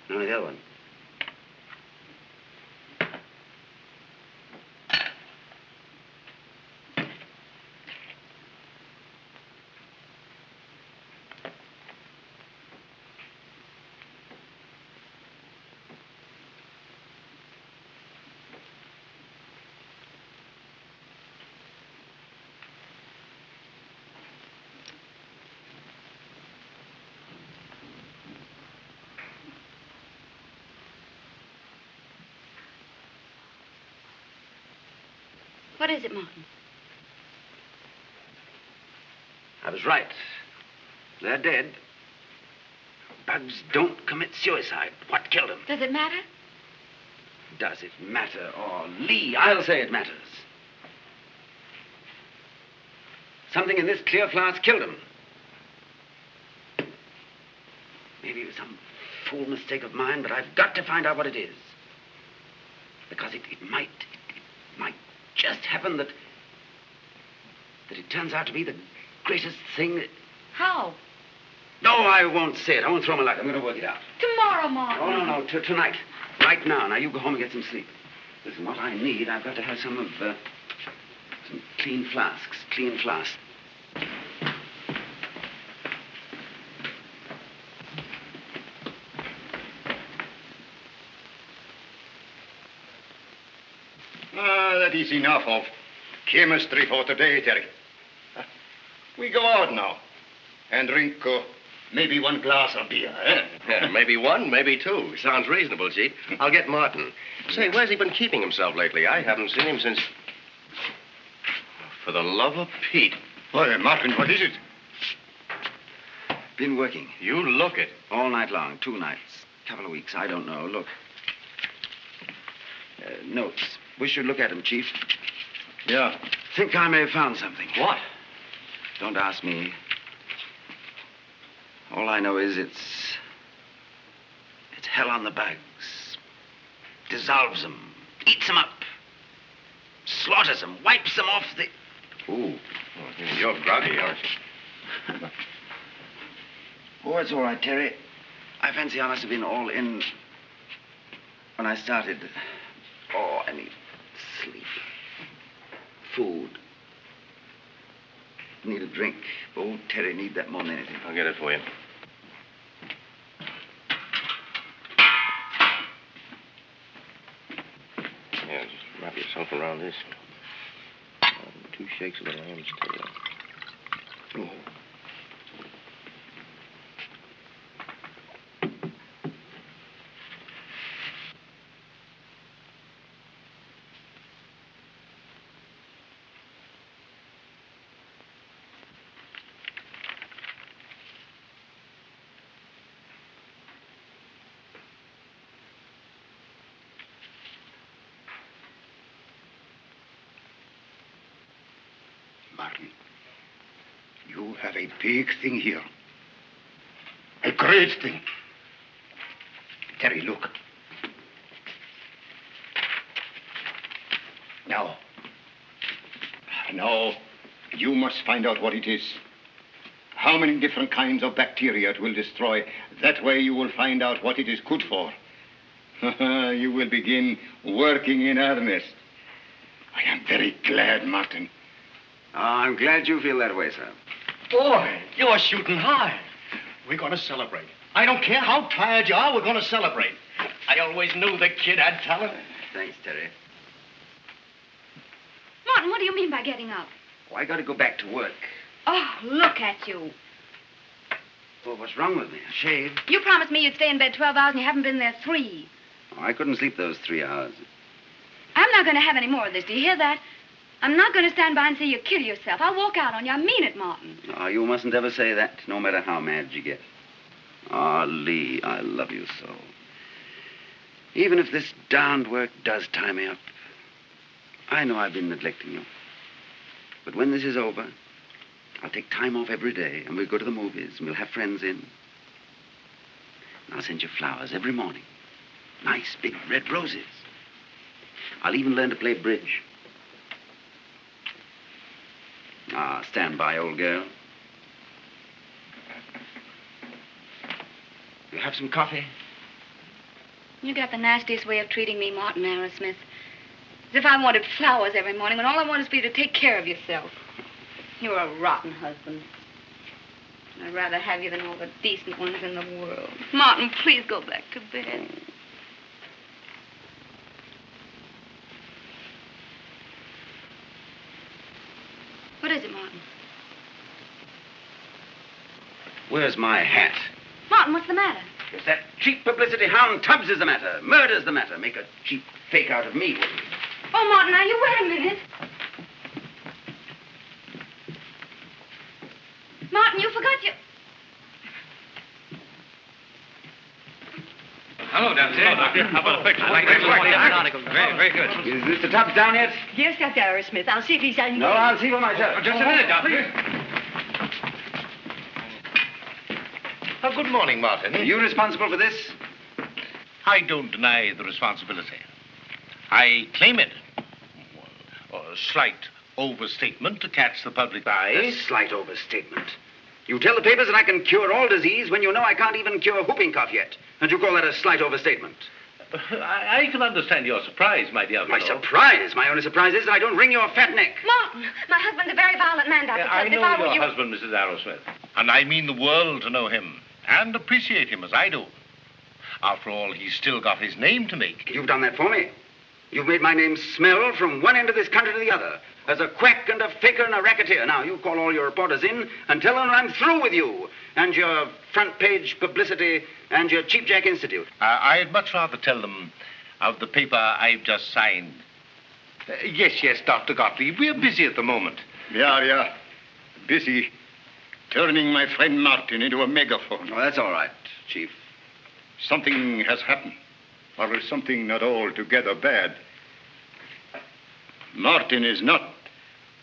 there. No, the other one. What is it, Martin? I was right. They're dead. Bugs don't commit suicide. What killed them? Does it matter? Does it matter? Oh, Lee, I'll say it matters. Something in this clear flask killed him. Maybe it was some fool mistake of mine, but I've got to find out what it is. Because it might just happen that it turns out to be the greatest thing. How? No, I won't say it. I won't throw my luck. I'm going to work it out. Tomorrow, Martin. Oh, no. Tonight. Right now. Now, you go home and get some sleep. Listen, what I need, I've got to have some clean flasks. Clean flasks. That is enough of chemistry for today, Terry. We go out now and drink maybe one glass of beer, eh? Yeah, maybe one, maybe two. Sounds reasonable, Chief. I'll get Martin. Say, where's he been keeping himself lately? I haven't seen him since... For the love of Pete. Why, Martin, what is it? Been working. You look it. All night long, 2 nights. Couple of weeks, I don't know. Look. Notes. We should look at them, Chief. Yeah. Think I may have found something. What? Don't ask me. All I know is it's hell on the bugs. Dissolves them. Eats them up. Slaughters them. Wipes them off the... Ooh. Oh, you're groggy, aren't you? Oh, it's all right, Terry. I fancy I must have been all in when I started. Oh, I need sleep. Food. Need a drink. Oh, Terry, need that more than anything. I'll get it for you. Yeah, just wrap yourself around this. 2 shakes of the lamb's tail. Oh. Martin, you have a big thing here. A great thing. Terry, look. Now, you must find out what it is. How many different kinds of bacteria it will destroy. That way you will find out what it is good for. You will begin working in earnest. I am very glad, Martin. I'm glad you feel that way, sir. Boy, you're shooting high. We're going to celebrate. I don't care how tired you are, we're going to celebrate. I always knew the kid had talent. Thanks, Terry. Martin, what do you mean by getting up? Oh, I got to go back to work. Oh, look at you. Well, what's wrong with me? A shave? You promised me you'd stay in bed 12 hours and you haven't been there 3. Oh, I couldn't sleep those 3 hours. I'm not going to have any more of this. Do you hear that? I'm not going to stand by and see you kill yourself. I'll walk out on you. I mean it, Martin. Oh, you mustn't ever say that, no matter how mad you get. Ah, Lee, I love you so. Even if this darned work does tie me up, I know I've been neglecting you. But when this is over, I'll take time off every day, and we'll go to the movies, and we'll have friends in. And I'll send you flowers every morning. Nice, big red roses. I'll even learn to play bridge. Ah, stand by, old girl. You have some coffee? You got the nastiest way of treating me, Martin Arrowsmith. As if I wanted flowers every morning when all I want is for you to take care of yourself. You're a rotten husband. I'd rather have you than all the decent ones in the world. Martin, please go back to bed. What is it, Martin? Where's my hat? Martin, what's the matter? It's that cheap publicity hound Tubbs is the matter. Murder's the matter. Make a cheap fake out of me, wouldn't you? Oh, Martin, now you wait a minute. Martin, you forgot your... Hello, Doctor. Hello, Doctor. How about a picture? I like this one. Very good. Is Mr. Tubbs down yet? Yes, Dr. Arrowsmith. I'll see if he's in. No, I'll see for myself. Oh, just a minute, Doctor. Oh, good morning, Martin. Are you responsible for this? I don't deny the responsibility. I claim it. A slight overstatement to catch the public eye. A slight overstatement. You tell the papers that I can cure all disease when you know I can't even cure whooping cough yet. And you call that a slight overstatement? I can understand your surprise, my dear fellow. My surprise? My only surprise is that I don't wring your fat neck. Martin, my husband's a very violent man, Dr. I Tubbs. know If I were your you... husband, Mrs. Arrowsmith. And I mean the world to know him and appreciate him as I do. After all, he's still got his name to make. You've done that for me. You've made my name smell from one end of this country to the other as a quack and a faker and a racketeer. Now, you call all your reporters in and tell them I'm through with you and your front page publicity and your Cheap Jack Institute. I'd much rather tell them of the paper I've just signed. Yes, Dr. Gottlieb, we're busy at the moment. Yeah. Busy turning my friend Martin into a megaphone. Oh, that's all right, Chief. Something has happened, or something not altogether bad. Martin is not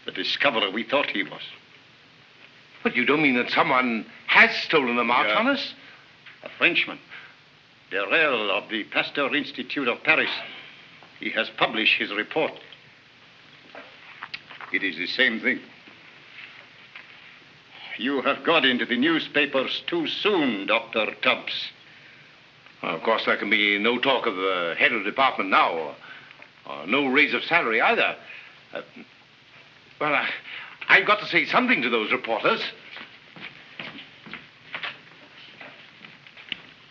the discoverer we thought he was. But you don't mean that someone has stolen the mark on us? A Frenchman, Derel of the Pasteur Institute of Paris. He has published his report. It is the same thing. You have got into the newspapers too soon, Dr. Tubbs. Well, of course, there can be no talk of the head of the department now, or no raise of salary either. I've got to say something to those reporters.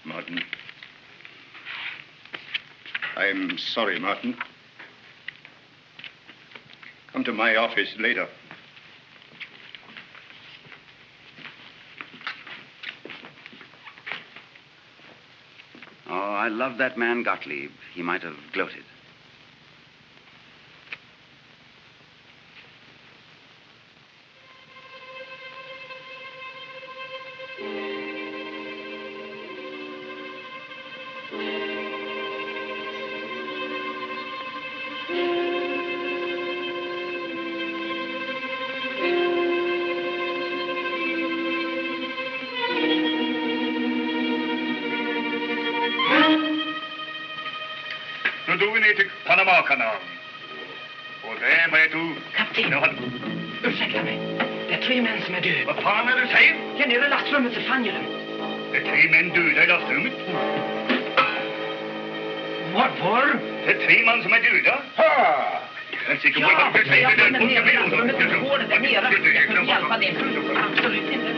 Martin. I'm sorry, Martin. Come to my office later. Oh, I love that man, Gottlieb. He might have gloated. Captain. Ursäkta mig. Det är 3 män som är döda. Vad fan är det du säger? Ja, nere i lastrummet så fann jag dem. Det är 3 män döda i lastrummet. Varför? Det är 3 man som är döda. Ha! Jag är säker på att du säger det. Jag nere i lastrummet så går det där nere. Jag kan hjälpa dig. Absolut inte.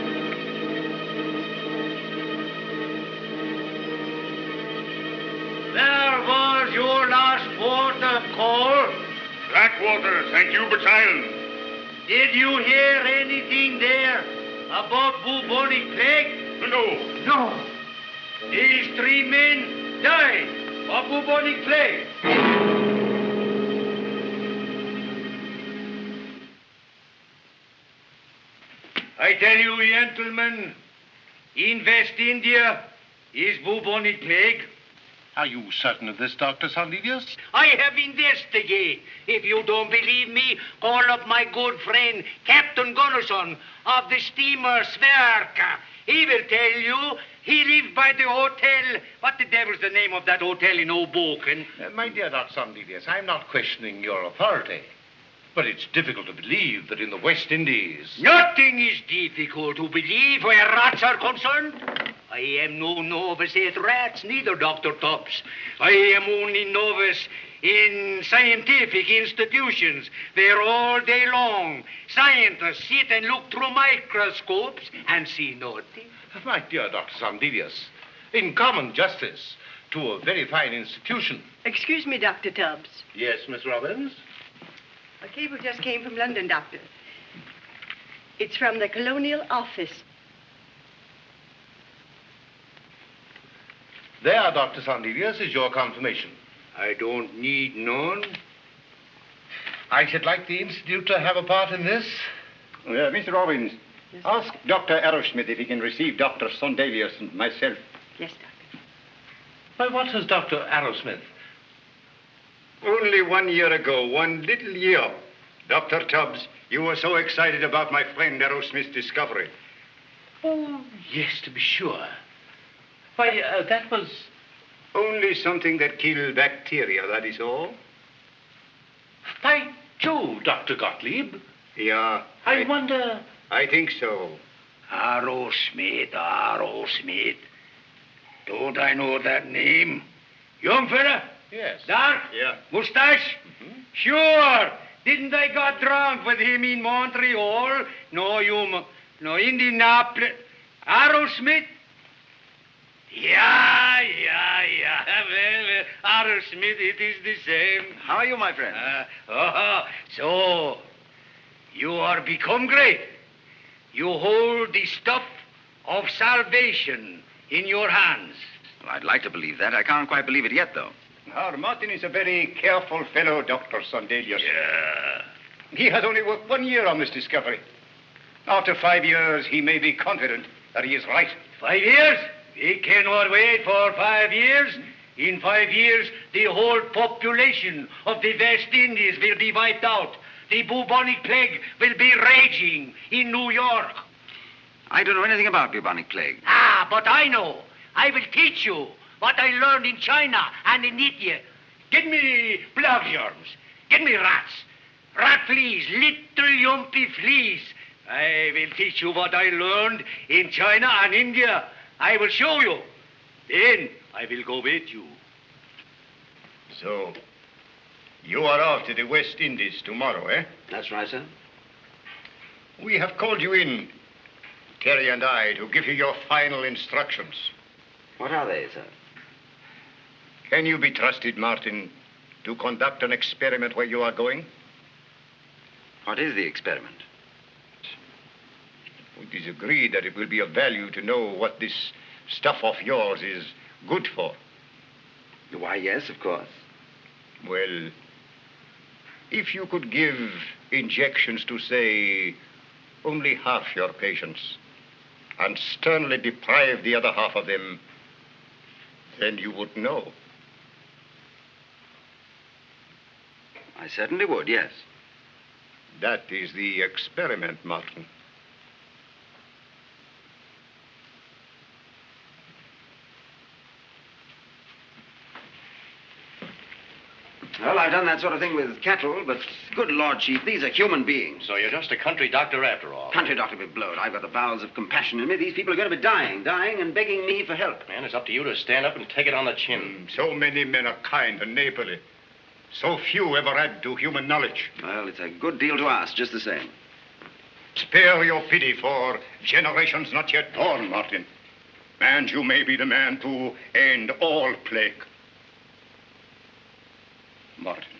Where was your last port of call? Blackwater, St. Hubert's Island. Did you hear anything there about bubonic plague? No. These 3 men died of bubonic plague. I tell you, gentlemen, in West India is bubonic plague. Are you certain of this, Dr. Sandelius? I have investigated. If you don't believe me, call up my good friend, Captain Gunnarsson of the steamer Sverka. He will tell you he lived by the hotel. What the devil's the name of that hotel in Hoboken? My dear Dr. Sandelius, I'm not questioning your authority. But it's difficult to believe that in the West Indies... Nothing is difficult to believe where rats are concerned. I am no novice at rats, neither, Dr. Tubbs. I am only novice in scientific institutions where all day long scientists sit and look through microscopes and see nothing. My dear Dr. Sandelius, in common justice to a very fine institution. Excuse me, Dr. Tubbs. Yes, Miss Robbins? A cable just came from London, Doctor. It's from the Colonial Office. There, Dr. Sandelius, is your confirmation. I don't need none. I should like the Institute to have a part in this. Mr. Robbins, Yes, Ask Dr. Arrowsmith if he can receive Dr. Sondelius and myself. Yes, Doctor. Why, what has Dr. Arrowsmith? Only 1 year ago, one little year, Dr. Tubbs, you were so excited about my friend Arrowsmith's discovery. Oh, yes, to be sure. Why, that was... Only something that killed bacteria, that is all. By Jove, Dr. Gottlieb. Yeah. I wonder... I think so. Arrowsmith. Don't I know that name? Young fella? Yes. Dark? Yeah. Mustache? Mm-hmm. Sure. Didn't I got drunk with him in Montreal? No, Indianapolis. Arrowsmith? Yeah. Well, Arrowsmith, it is the same. How are you, my friend? So, you are become great. You hold the stuff of salvation in your hands. Well, I'd like to believe that. I can't quite believe it yet, though. Our Martin is a very careful fellow, Dr. Sondelius. Yeah. He has only worked 1 year on this discovery. After 5 years, he may be confident that he is right. 5 years? We cannot wait for 5 years. In 5 years, the whole population of the West Indies will be wiped out. The bubonic plague will be raging in New York. I don't know anything about bubonic plague. But I know. I will teach you what I learned in China and in India. Get me bloodworms. Get me rats. Rat fleas, little yumpy fleas. I will teach you what I learned in China and India. I will show you. Then I will go with you. So, you are off to the West Indies tomorrow, eh? That's right, sir. We have called you in, Kerry and I, to give you your final instructions. What are they, sir? Can you be trusted, Martin, to conduct an experiment where you are going? What is the experiment? It is agreed that it will be of value to know what this stuff of yours is good for. Why, yes, of course. Well, if you could give injections to, say, only half your patients, and sternly deprive the other half of them, then you would know. I certainly would, yes. That is the experiment, Martin. Well, I've done that sort of thing with cattle, but good Lord, Chief, these are human beings. So you're just a country doctor after all. Country doctor be blowed. I've got the bowels of compassion in me. These people are going to be dying and begging me for help. Man, it's up to you to stand up and take it on the chin. So many men are kind and neighborly. So few ever add to human knowledge. Well, it's a good deal to ask, just the same. Spare your pity for generations not yet born, Martin. And you may be the man to end all plague. Martin.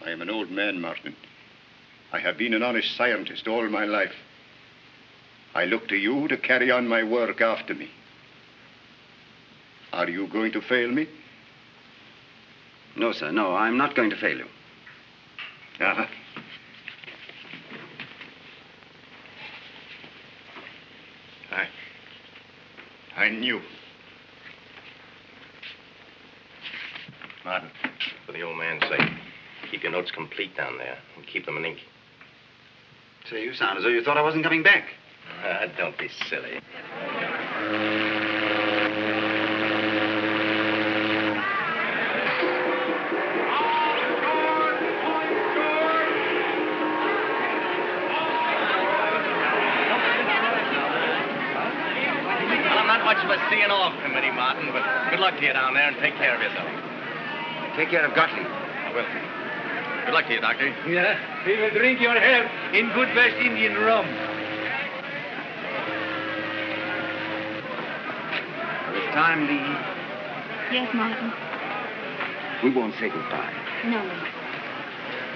I am an old man, Martin. I have been an honest scientist all my life. I look to you to carry on my work after me. Are you going to fail me? No, sir, no, I'm not going to fail you. Uh-huh. I knew. Martin, for the old man's sake, keep your notes complete down there and keep them in ink. Say, you sound as though you thought I wasn't coming back. Don't be silly. Well, I'm not much of a seeing off committee, Martin, but good luck to you down there and take care of yourself. Take care of Gottlieb. I will. Good luck to you, Doctor. Yeah, we will drink your health in good West Indian rum. It's time, Lee. Yes, Martin. We won't say goodbye. No.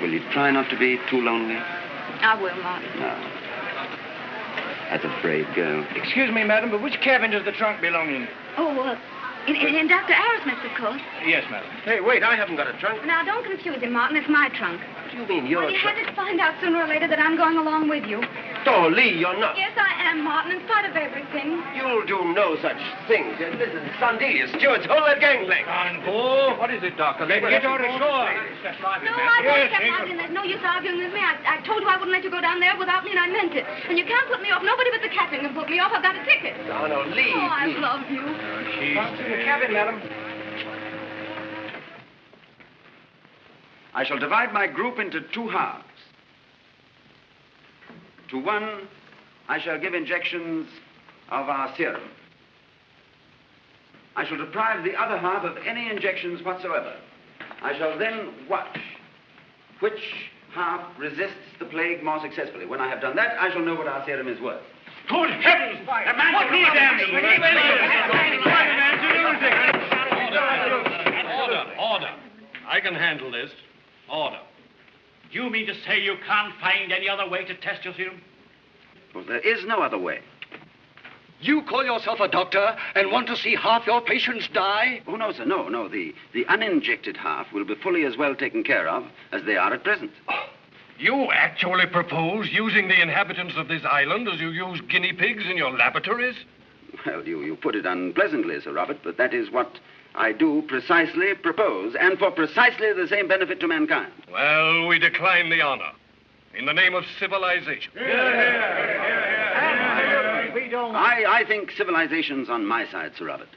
Will you try not to be too lonely? I will, Martin. No. That's a brave girl. Excuse me, madam, but which cabin does the trunk belong in? Oh, In Dr. Arrowsmith's, of course. Yes, madam. Hey, wait, I haven't got a trunk. Now, don't confuse him, Martin. It's my trunk. What do you mean, your Well, you trunk? had to find out sooner or later that I'm going along with you. Oh, Lee, you're not. Yes, I am, Martin, in spite of everything. You'll do no such thing. Listen, Sandelia, Stewart's hold that gangplank. Congo. What is it, Doctor? Let's get her ashore. No, I won't step out in. There's no use arguing with me. I told you I wouldn't let you go down there without me, and I meant it. And you can't put me off. Nobody but the captain can put me off. I've got a ticket. No, Lee. Oh, I love you. Come to the cabin, madam. I shall divide my group into two halves. To one, I shall give injections of our serum. I shall deprive the other half of any injections whatsoever. I shall then watch which half resists the plague more successfully. When I have done that, I shall know what our serum is worth. Good heavens! A man should be damned! Order. I can handle this. Order. Do you mean to say you can't find any other way to test your serum? Well, there is no other way. You call yourself a doctor and want to see half your patients die? Oh, no, sir, no. The uninjected half will be fully as well taken care of as they are at present. You actually propose using the inhabitants of this island as you use guinea pigs in your laboratories? Well, you put it unpleasantly, Sir Robert, but that is what I do precisely propose, and for precisely the same benefit to mankind. Well, we decline the honor. In the name of civilization. I think civilization's on my side, Sir Robert.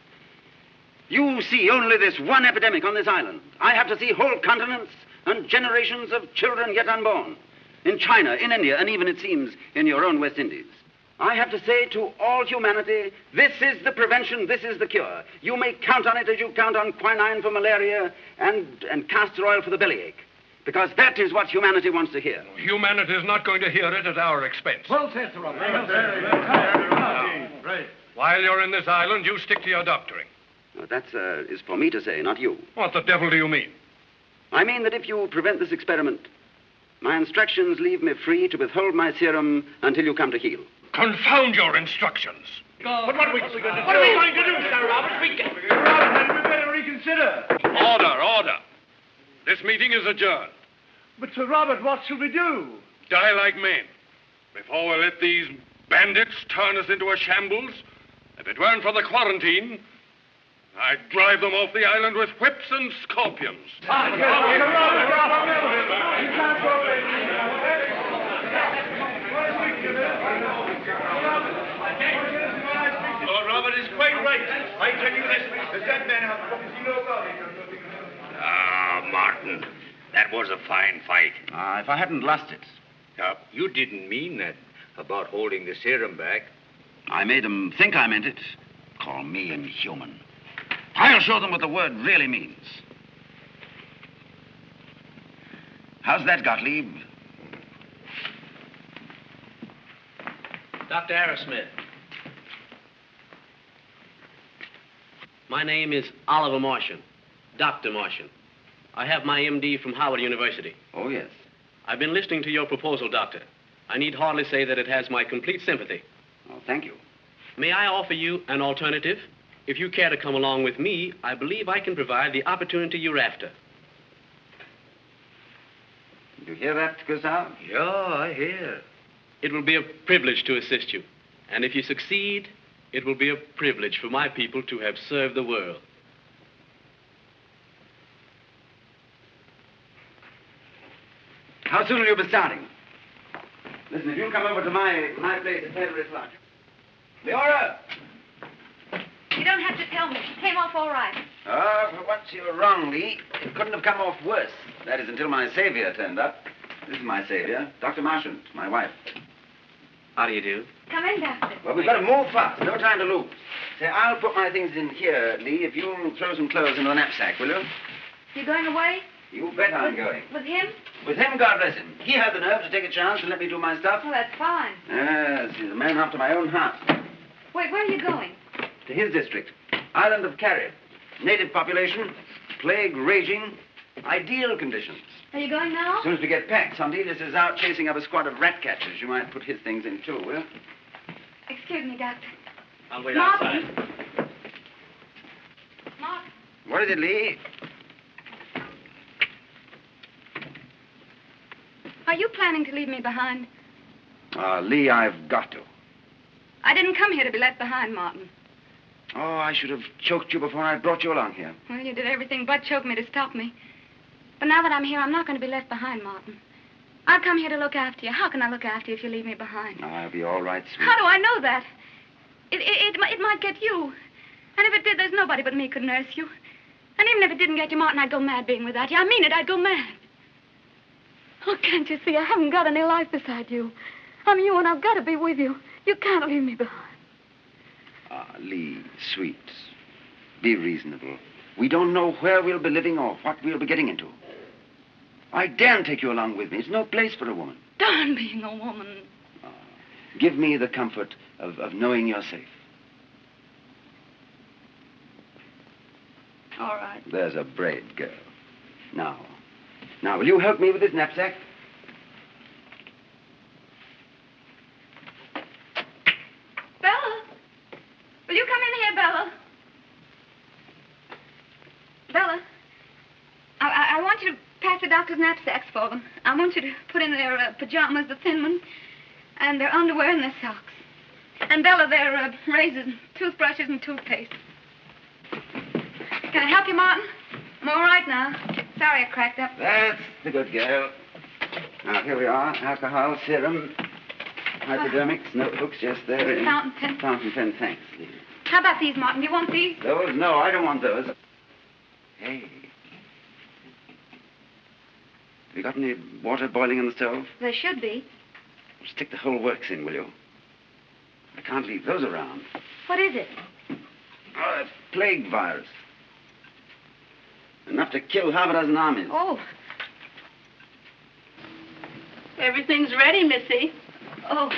You see only this one epidemic on this island. I have to see whole continents and generations of children yet unborn. In China, in India, and even, it seems, in your own West Indies. I have to say to all humanity, this is the prevention, this is the cure. You may count on it as you count on quinine for malaria and castor oil for the bellyache. Because that is what humanity wants to hear. Humanity is not going to hear it at our expense. Well said, Sir Robert. Right. While you're in this island, you stick to your doctoring. Well, that is for me to say, not you. What the devil do you mean? I mean that if you prevent this experiment, my instructions leave me free to withhold my serum until you come to heel. Confound your instructions. But what are we going to do, Sir Robert? We better reconsider. Order. This meeting is adjourned. But, Sir Robert, what shall we do? Die like men. Before we let these bandits turn us into a shambles, if it weren't for the quarantine, I'd drive them off the island with whips and scorpions. Lord Robert is quite right. I tell you this, that man has fucking no about it. Ah, Martin, that was a fine fight. If I hadn't lost it. You didn't mean that about holding the serum back. I made them think I meant it. Call me inhuman. I'll show them what the word really means. How's that, Gottlieb? Dr. Arrowsmith. My name is Oliver Martian, Dr. Martian. I have my MD from Howard University. Oh, yes. I've been listening to your proposal, Doctor. I need hardly say that it has my complete sympathy. Oh, thank you. May I offer you an alternative? If you care to come along with me, I believe I can provide the opportunity you're after. Did you hear that, Gustave? Yeah, I hear. It will be a privilege to assist you. And if you succeed, it will be a privilege for my people to have served the world. How soon will you be starting? Listen, if you'll come over to my place at Federalist Lodge. Leora! You don't have to tell me. It came off all right. Oh, for once you're wrong, Lee. It couldn't have come off worse. That is until my savior turned up. This is my savior, Dr. Marchant, my wife. How do you do? Come in, Doctor. Well, we've got to move fast. No time to lose. Say, I'll put my things in here, Lee, if you'll throw some clothes into the knapsack, will you? You going away? You bet I'm going. With him? With him, God bless him. He had the nerve to take a chance and let me do my stuff. Oh, that's fine. Yes, he's a man after my own heart. Wait, where are you going? To his district, island of Kerry. Native population, plague raging, ideal conditions. Are you going now? As soon as we get packed, Sandelius is out chasing up a squad of rat catchers. You might put his things in too, will you? Excuse me, Doctor. I'll wait Martin. outside. What is it, Lee? Are you planning to leave me behind? Lee, I've got to. I didn't come here to be left behind, Martin. Oh, I should have choked you before I brought you along here. Well, you did everything but choke me to stop me. But now that I'm here, I'm not going to be left behind, Martin. I'll come here to look after you. How can I look after you if you leave me behind? I'll be all right, sweet. How do I know that? It might get you. And if it did, there's nobody but me could nurse you. And even if it didn't get you, Martin, I'd go mad being without you. I mean it, I'd go mad. Oh, can't you see? I haven't got any life beside you. I'm you, and I've got to be with you. You can't leave me behind. Lee, sweet. Be reasonable. We don't know where we'll be living or what we'll be getting into. I daren't take you along with me. It's no place for a woman. Darn being a woman. Give me the comfort of knowing you're safe. All right. There's a brave girl. Now, will you help me with this knapsack? Bella? Will you come in here, Bella? Bella, I want you to pack the doctor's knapsacks for them. I want you to put in their pajamas, the thin ones, and their underwear and their socks. And Bella, their razors, toothbrushes, and toothpaste. Can I help you, Martin? I'm all right now. Sorry I cracked up. That's the good girl. Now, here we are. Alcohol, serum, hypodermics, notebooks, just there. Fountain pen. Fountain pen, thanks. How about these, Martin? Do you want these? Those? No, I don't want those. Hey. Have you got any water boiling on the stove? There should be. Stick the whole works in, will you? I can't leave those around. What is it? A plague virus. Enough to kill half a dozen armies. Oh. Everything's ready, Missy. Oh.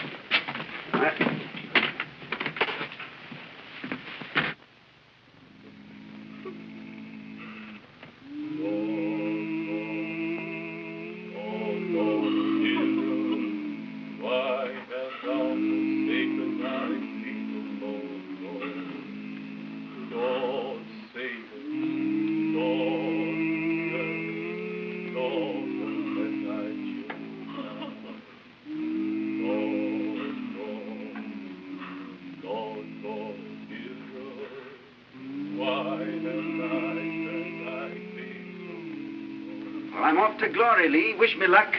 I'm off to glory, Lee. Wish me luck.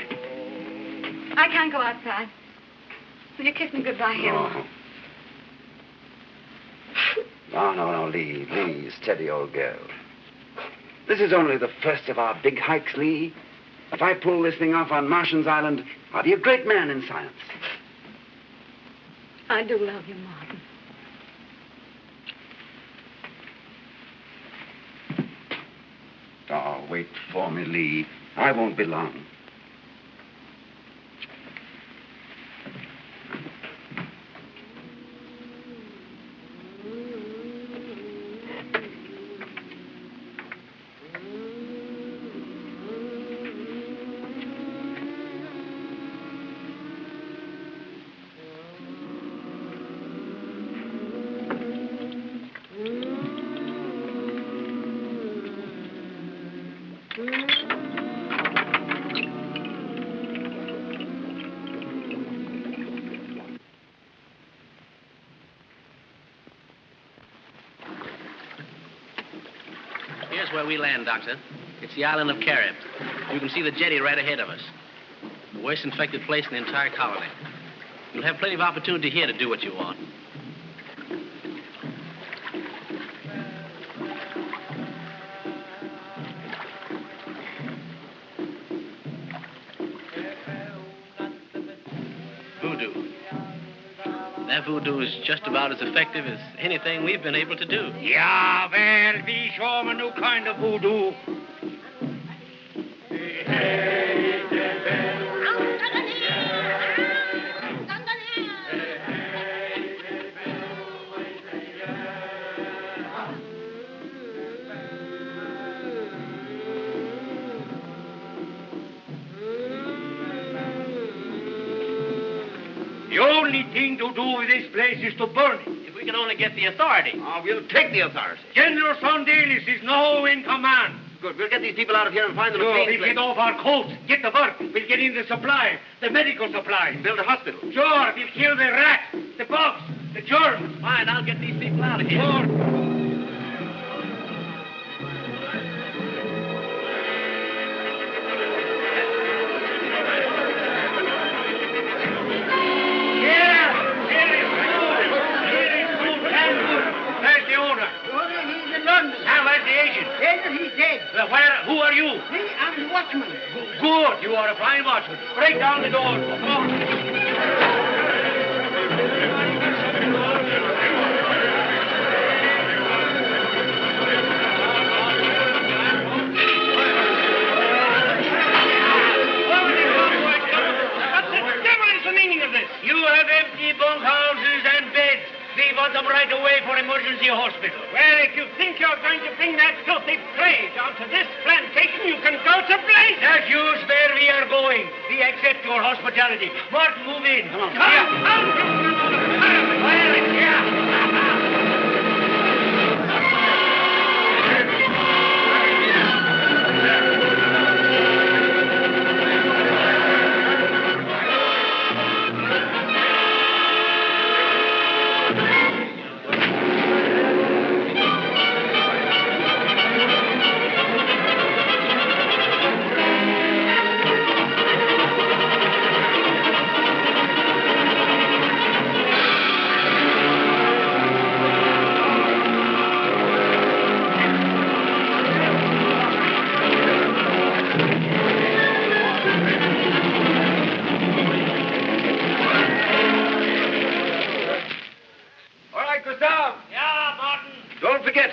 I can't go outside. Will you kiss me goodbye here? No, Lee. Lee, steady, old girl. This is only the first of our big hikes, Lee. If I pull this thing off on Martian's Island, I'll be a great man in science. I do love you, Martin. Oh, wait for me, Lee. I won't be long. Here's where we land, Doctor. It's the island of Kerry. You can see the jetty right ahead of us. The worst infected place in the entire colony. You'll have plenty of opportunity here to do what you want. Voodoo. That voodoo is just about as effective as anything we've been able to do. Yeah, well, we show 'em a new kind of voodoo. The only thing to do with this place is to burn it. If we We can only get the authority. Oh, we'll take the authority. General Sondelis is now in command. Good. We'll get these people out of here and find them a Sure, clean we'll place. get off our coats, get to work. We'll get in the supplies, the medical supplies. Build a hospital. Sure, we'll kill the rats, the bugs, the germs. Fine, I'll get these people out of here. Sure. He's dead. Who are you? Me, I'm the watchman. Good. You are a fine watchman. Break down the door. Come on. What the devil is the meaning of this? You have empty bunkhouses and beds. We want them right away for emergency hospital. Well, if you think you're going to bring that filthy plague onto this plantation, you can go to blazes. That's just where we are going. We accept your hospitality. Martin, move in. Come on.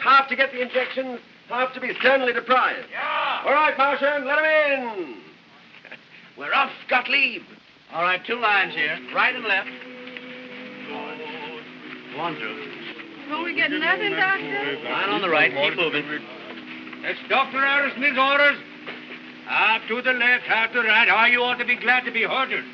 Half to get the injections, half to be sternly deprived. Yeah. All right, Martian, let him in. We're off, Gottlieb. All right, 2 lines here, right and left. Go on through. Don't we get nothing, Doctor? Line on the right, keep moving. That's Dr. Arrowsmith's orders. Half to the left, half to the right. How you ought to be glad to be hurted.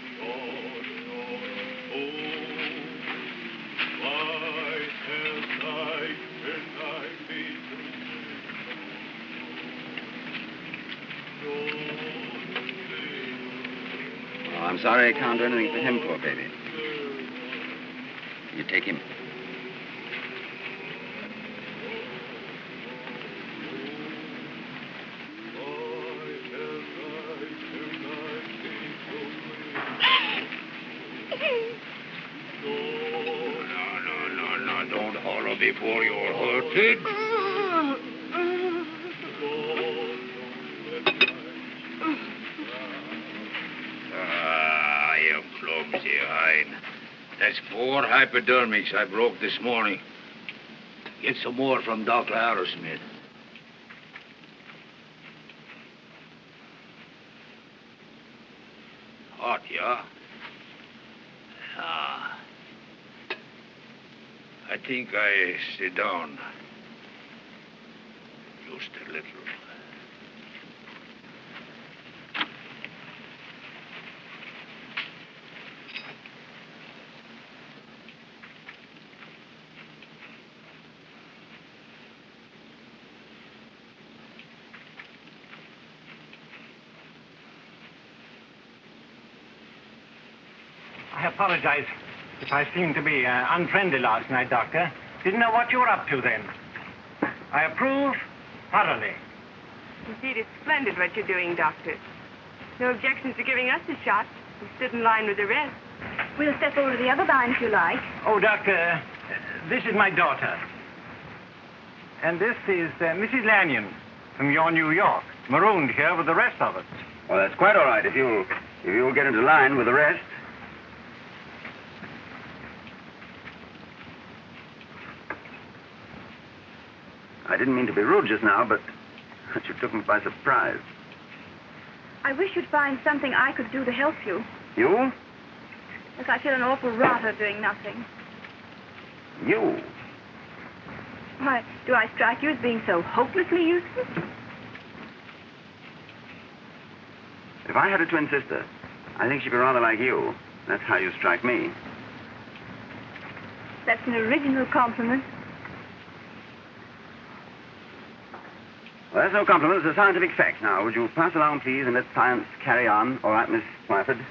Oh, I'm sorry I can't do anything for him, poor baby. You take him. No, don't holler before you're hurted. You clumsy hind. That's 4 hypodermics I broke this morning. Get some more from Dr. Arrowsmith. Hot, yeah? I think I sit down. Just a little. I apologize if I seemed to be unfriendly last night, Doctor. Didn't know what you were up to then. I approve thoroughly. Indeed, it's splendid what you're doing, Doctor. No objections to giving us a shot. We stood in line with the rest. We'll step over to the other line if you like. Oh, Doctor, this is my daughter. And this is Mrs. Lanyon from your New York, marooned here with the rest of us. Well, that's quite all right if you'll get into line with the rest. I didn't mean to be rude just now, but you took me by surprise. I wish you'd find something I could do to help you. You? As I feel an awful rotter doing nothing. You? Why, do I strike you as being so hopelessly useless? If I had a twin sister, I think she'd be rather like you. That's how you strike me. That's an original compliment. Well, that's no compliment. It's a scientific fact. Now, would you pass along, please, and let science carry on? All right, Miss Twyford?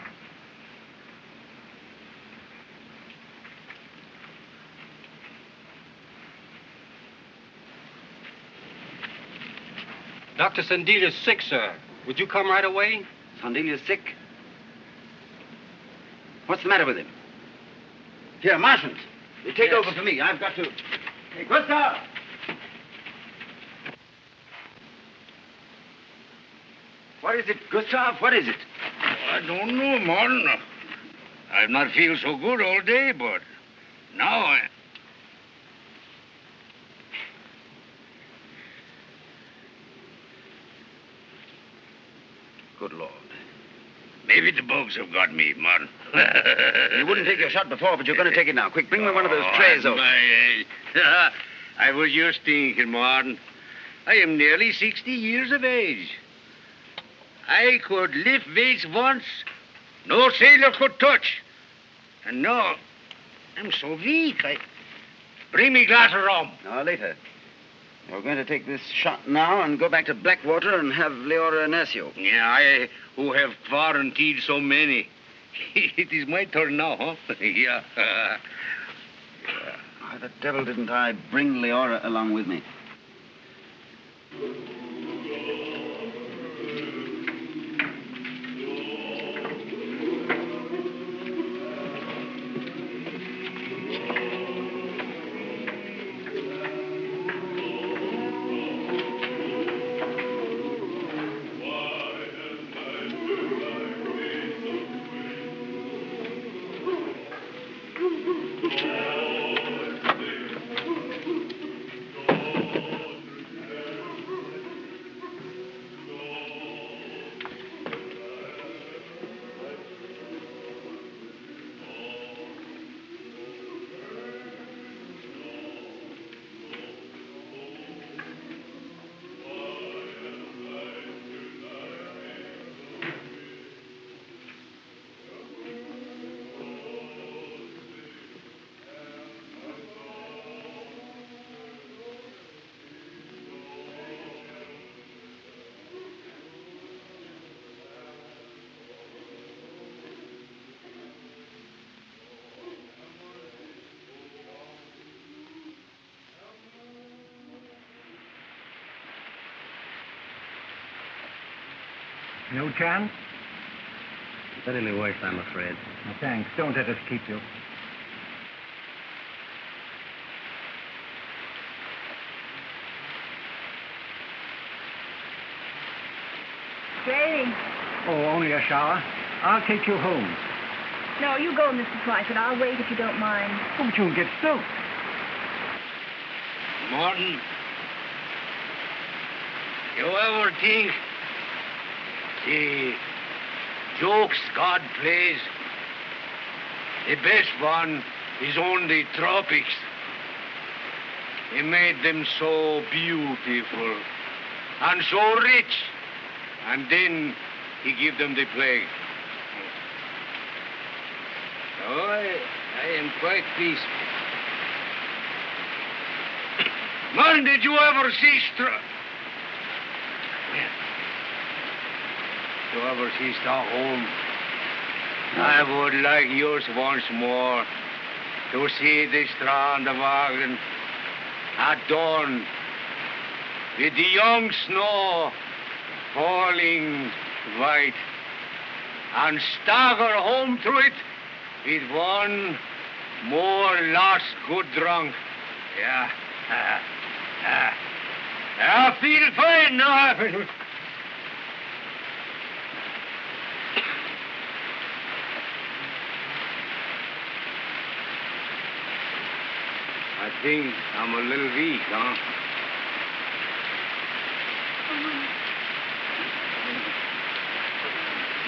Dr. Sandelia's sick, sir. Would you come right away? Sandelia's sick? What's the matter with him? Here, Martians, you take over for me. I've got to... Hey, Gustav! What is it, Gustav? What is it? I don't know, Martin. I've not feel so good all day, but now I... Good Lord. Maybe the bugs have got me, Martin. You wouldn't take your shot before, but you're going to take it now. Quick, bring me one of those trays over. I was just thinking, Martin. I am nearly 60 years of age. I could lift weights once, no sailor could touch. And now, I'm so weak. Bring me a glass of rum. No, later. You're going to take this shot now and go back to Blackwater and have Leora nurse you. Yeah, I who have quarantined so many. It is my turn now, huh? Yeah. Why the devil didn't I bring Leora along with me? No chance? It's anything worse, I'm afraid. No, thanks. Don't let us keep you. Kerry. Oh, only a shower. I'll take you home. No, you go, Mr. Twyford. I'll wait if you don't mind. Oh, but you'll get soaked. Martin, you ever think the jokes God plays, the best one is on the tropics? He made them so beautiful and so rich, and then he give them the plague. Oh, I am quite peaceful. Man, did you ever see Did you ever see Stockholm? I would like yours once more to see the Strandwagen at dawn with the young snow falling white and stagger home through it with one more last good drunk. Yeah. I feel fine now. I think I'm a little weak, huh?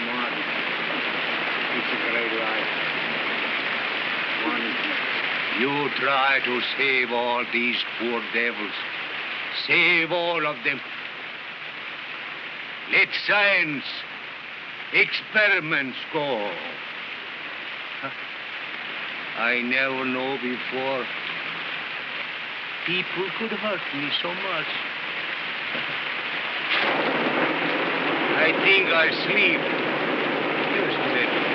Martin, it's a great life. You try to save all these poor devils. Save all of them. Let science, experiments go. I never know before. People could hurt me so much. I think I'll sleep. Just a minute.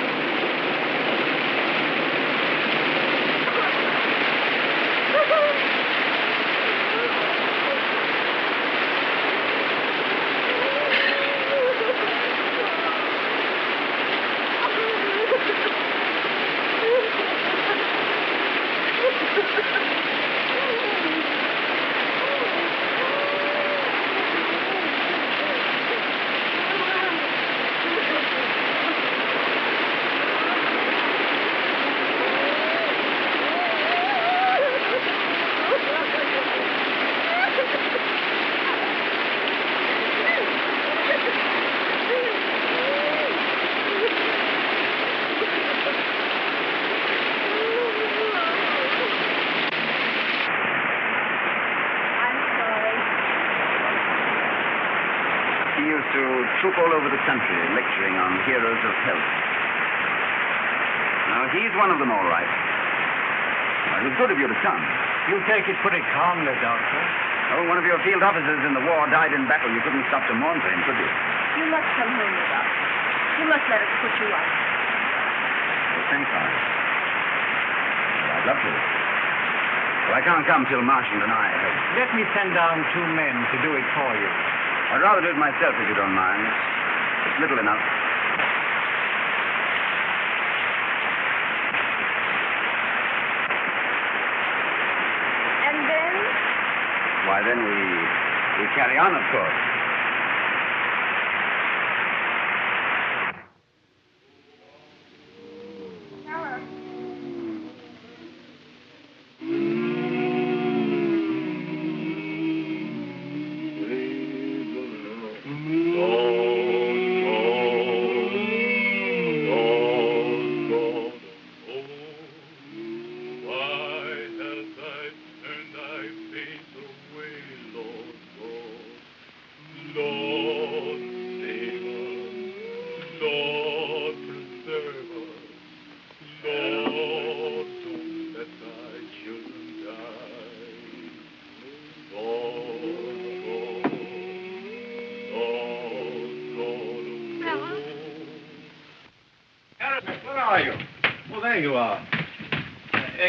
Troop all over the country lecturing on heroes of health. Now, he's one of them, all right. It was good of you to come. You take it pretty calmly, Doctor. Oh, one of your field officers in the war died in battle. You couldn't stop to mourn for him, could you? You must come home with us. You must let us put you up. Oh, thanks, Helen. Well, I'd love to. But I can't come till Marchand and I have... Let me send down 2 men to do it for you. I'd rather do it myself, if you don't mind. It's little enough. And then? Why, then we carry on, of course.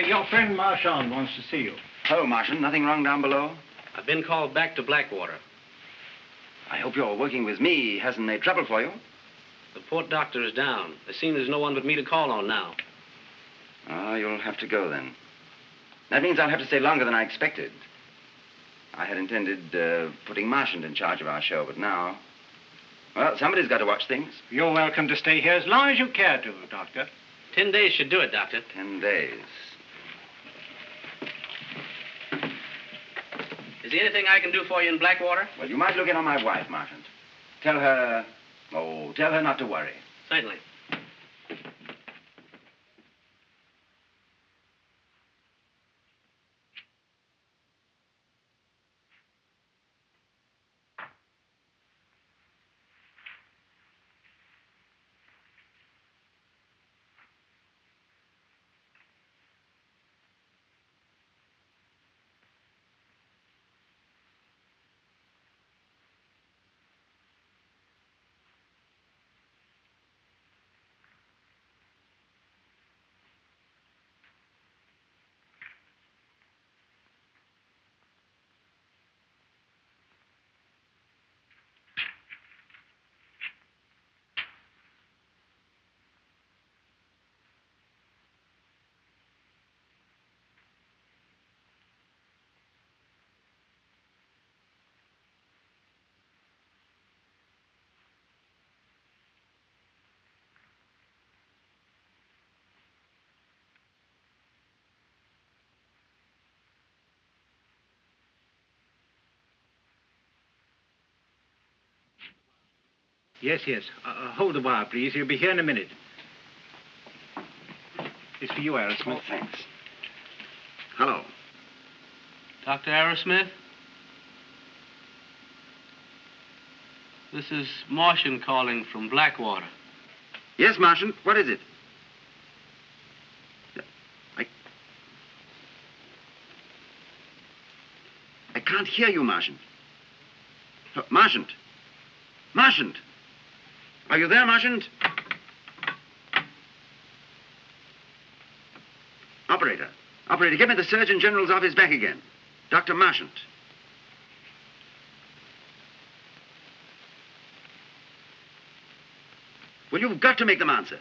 Your friend Marchand wants to see you. Hello, Marchand. Nothing wrong down below? I've been called back to Blackwater. I hope your working with me hasn't made trouble for you. The port doctor is down. There seems there's no one but me to call on now. Oh, you'll have to go then. That means I'll have to stay longer than I expected. I had intended putting Marchand in charge of our show, but now... Well, somebody's got to watch things. You're welcome to stay here as long as you care to, Doctor. 10 days should do it, Doctor. 10 days. Is there anything I can do for you in Blackwater? Well, you might look in on my wife, Marchand. Tell her not to worry. Certainly. Yes. Hold the wire, please. He'll be here in a minute. It's for you, Arrowsmith. Oh, thanks. Hello. Dr. Arrowsmith? This is Marchand calling from Blackwater. Yes, Marchand. What is it? can't hear you, Marchant. Marchant. Marchant. Are you there, Marchant? Operator. Operator, give me the Surgeon General's office back again. Dr. Marchant. Well, you've got to make them answer.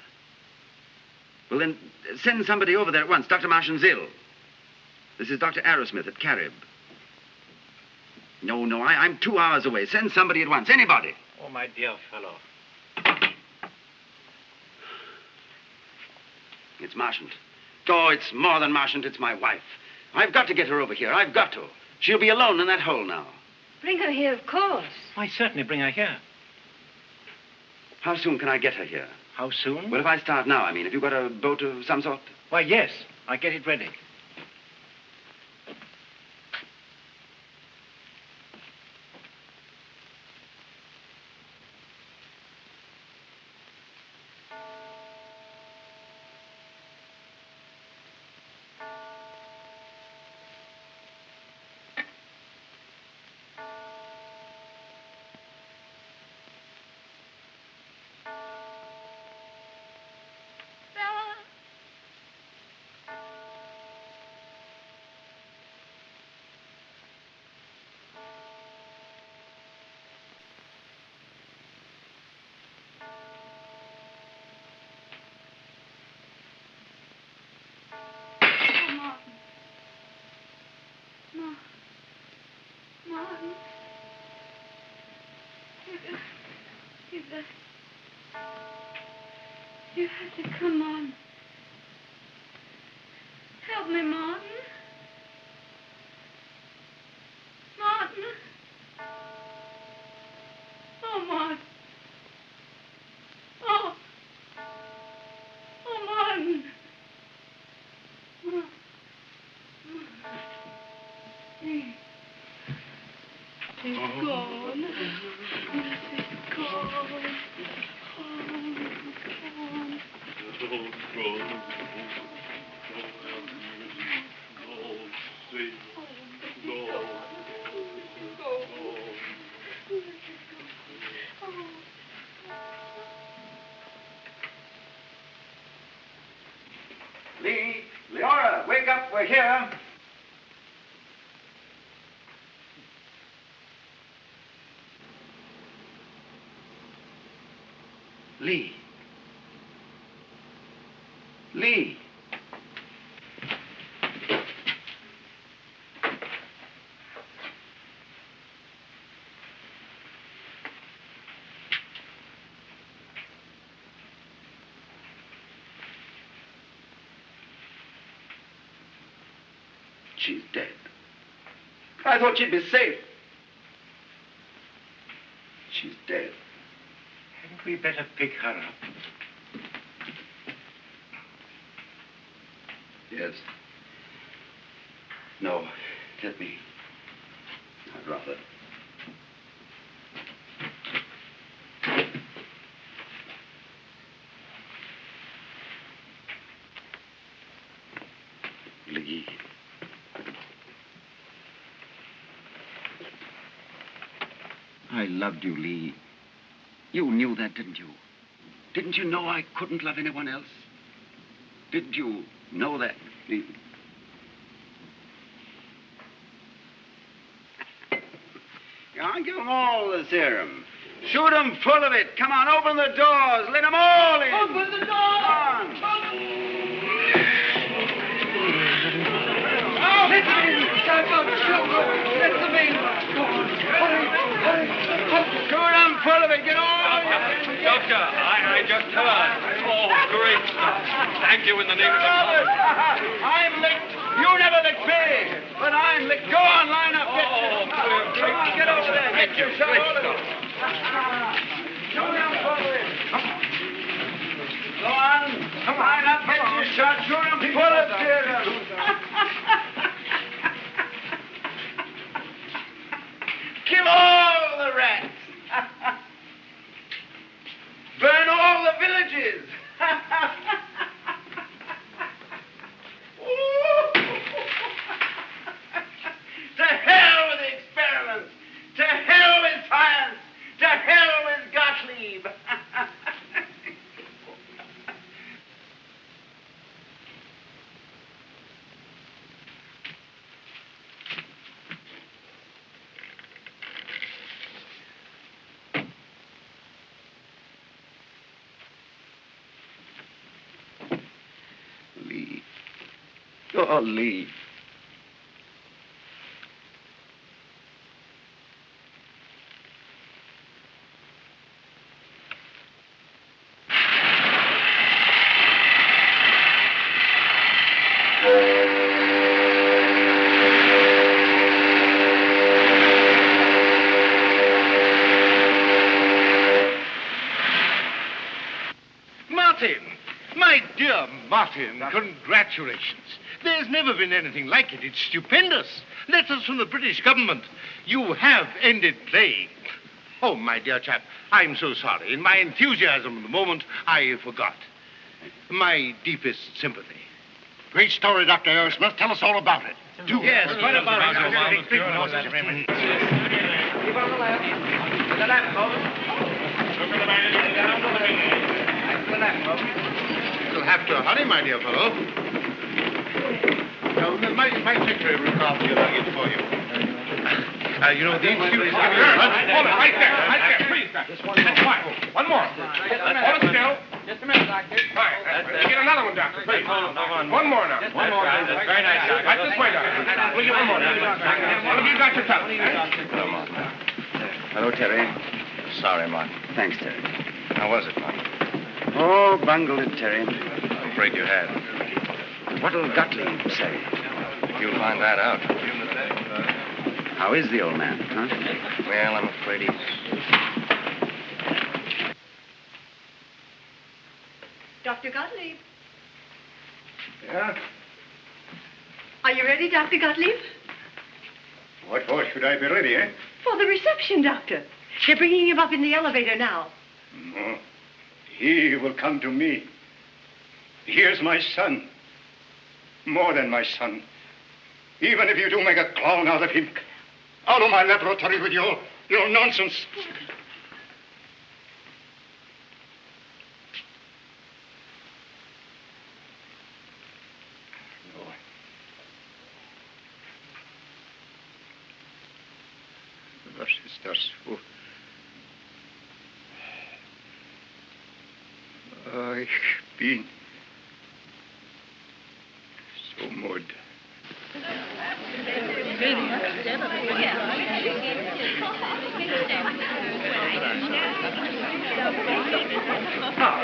Well, then, send somebody over there at once. Dr. Marchant's ill. This is Dr. Arrowsmith at Carib. No, I'm 2 hours away. Send somebody at once. Anybody. Oh, my dear fellow. It's Marchant. Oh, it's more than Marchant. It's my wife. I've got to get her over here. I've got to. She'll be alone in that hole now. Bring her here, of course. Why, certainly bring her here. How soon can I get her here? How soon? Well, if I start now, I mean. Have you got a boat of some sort? Why, yes. I'll get it ready. You have to come on. Help me, Martin. Martin. Oh, Martin. Oh. Oh, Martin. He's gone. He's gone. Leora, wake up, we're here. Lee. She's dead. I thought she'd be safe. She's dead. Hadn't we better pick her up? Yes. No, let me. I'd rather. Lee. I loved you, Lee. You knew that, didn't you? Didn't you know I couldn't love anyone else? Didn't you know that, Lee? Yeah, give them all the serum. Shoot them full of it. Come on, open the doors. Let them all in. Open the doors. Come on. Let them in. Let them in. Shoot them full of it. Get all. Doctor, I just heard. Oh, great stuff. Thank you in the name of the Robert, I'm licked. You never licked me, but I'm licked. Go on, line up. Oh, come on, get over there. Thank you. Get your Great shot. stuff. Shoot them full of it. Go on. Line up. Get your shot. Shoot them full of serum. Kill all the rats. Burn all the villages. To hell with the experiment. Your leave. Martin! My dear Martin, congratulations. There's never been anything like it. It's stupendous. Letters from the British government. You have ended plague. Oh, my dear chap, I'm so sorry. In my enthusiasm at the moment, I forgot. My deepest sympathy. Great story, Dr. Arrowsmith. Tell us all about it. Do. Yes, what about it? Keep on the left. To the left, folks. Look at the man. Down to the left. To the left, folks. You'll have to hurry, my dear fellow. My secretary will look after your luggage for you. You know, the Institute is giving you... Hold it, right there, please, sir. Just one more. Hold it still. Just a minute, Doctor. Fine. You get another one, Doctor, please. One more now. One more. That's very nice, Doctor. Right this way, Doctor. We'll get one more now. One of you got yourself. Hello, Martin. Hello, Terry. Sorry, Martin. Thanks, Terry. How was it, Martin? Oh, bungled it, Terry. I'm afraid you had. What'll Gottlieb say? You'll find that out. How is the old man, huh? Well, I'm afraid he's... Dr. Gottlieb. Yeah? Are you ready, Dr. Gottlieb? What for should I be ready, eh? For the reception, Doctor. They're bringing him up in the elevator now. No. He will come to me. He is my son. More than my son. Even if you do make a clown out of him. Out of my laboratory with your nonsense. No. Was ist das? Ich bin so müde.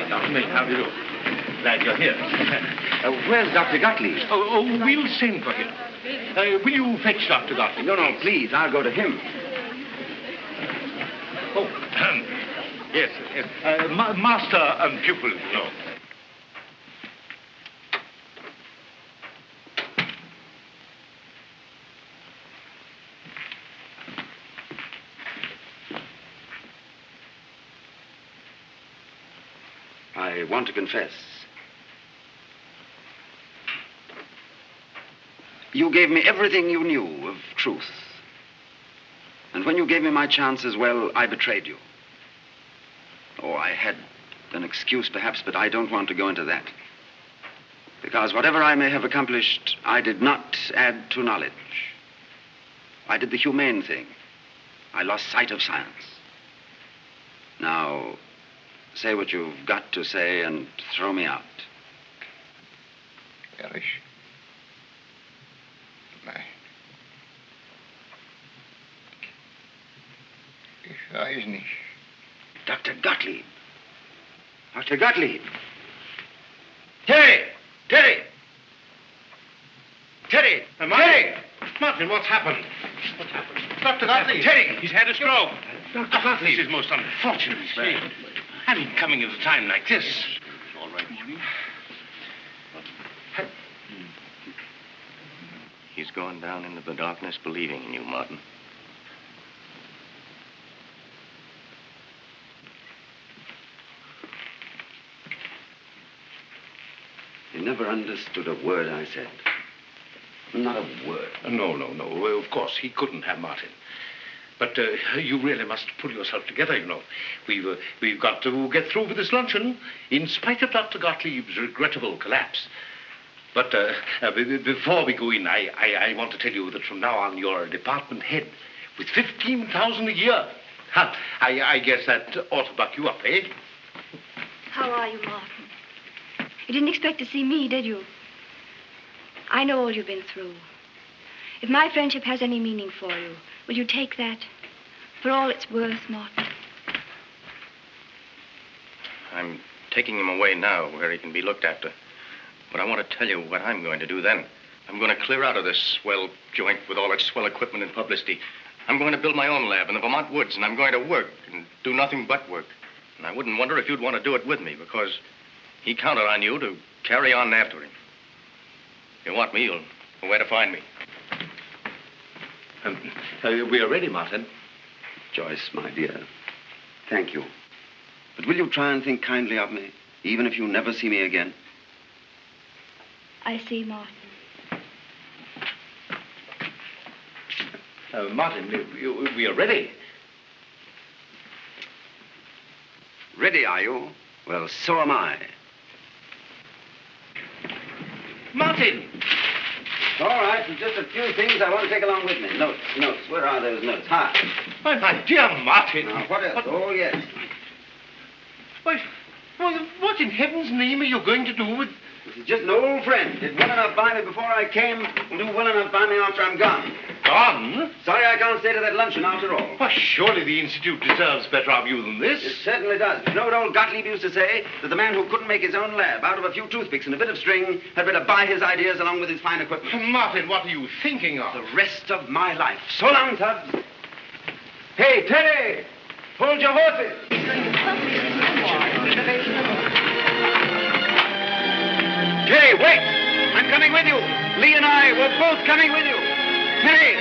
Dr. May, how do you do? Glad you're here. Where's Dr. Gottlieb? We'll send for him. Will you fetch Dr. Gottlieb? No, please. I'll go to him. Oh, yes. Master and pupil, you know. I want to confess. You gave me everything you knew of truth. And when you gave me my chance as well, I betrayed you. Oh, I had an excuse perhaps, but I don't want to go into that. Because whatever I may have accomplished, I did not add to knowledge. I did the humane thing. I lost sight of science. Now, say what you've got to say and throw me out. Ehrlich? Nein. Ich weiß nicht. Dr. Gottlieb. Dr. Gottlieb. Terry! Terry! Terry! Terry! Martin, what's happened? What's happened? Dr. Gottlieb! Terry! He's had a stroke. Dr. Gottlieb! This is most unfortunate. And coming at a time like this. All right, Martin. He's going down into the darkness believing in you, Martin. You never understood a word I said. Not a word. No. Of course, he couldn't have Martin. But you really must pull yourself together, you know. We've got to get through with this luncheon, in spite of Dr. Gottlieb's regrettable collapse. But before we go in, I want to tell you that from now on, you're a department head with $15,000 a year. I guess that ought to buck you up, eh? How are you, Martin? You didn't expect to see me, did you? I know all you've been through. If my friendship has any meaning for you, will you take that? For all it's worth, Martin. I'm taking him away now where he can be looked after. But I want to tell you what I'm going to do then. I'm going to clear out of this swell joint with all its swell equipment and publicity. I'm going to build my own lab in the Vermont woods, and I'm going to work and do nothing but work. And I wouldn't wonder if you'd want to do it with me, because he counted on you to carry on after him. If you want me, you'll know where to find me. We are ready, Martin. Joyce, my dear, thank you. But will you try and think kindly of me, even if you never see me again? I see, Martin. Martin, we are ready. Ready, are you? Well, so am I. Martin! All right, just a few things I want to take along with me. Notes. Where are those notes? Hi. My dear Martin. Now, what else? Oh, yes. What in heaven's name are you going to do with... This is just an old friend. Did well enough by me before I came. Will do well enough by me after I'm gone. Gone? Sorry I can't stay to that luncheon after all. Why, surely the Institute deserves better of you than this. It certainly does. You know what old Gottlieb used to say? That the man who couldn't make his own lab out of a few toothpicks and a bit of string had better buy his ideas along with his fine equipment. Martin, what are you thinking of? The rest of my life. So long, Tubbs. Hey, Terry! Hold your horses! Terry, wait! I'm coming with you. Lee and I, we're both coming with you. Hey!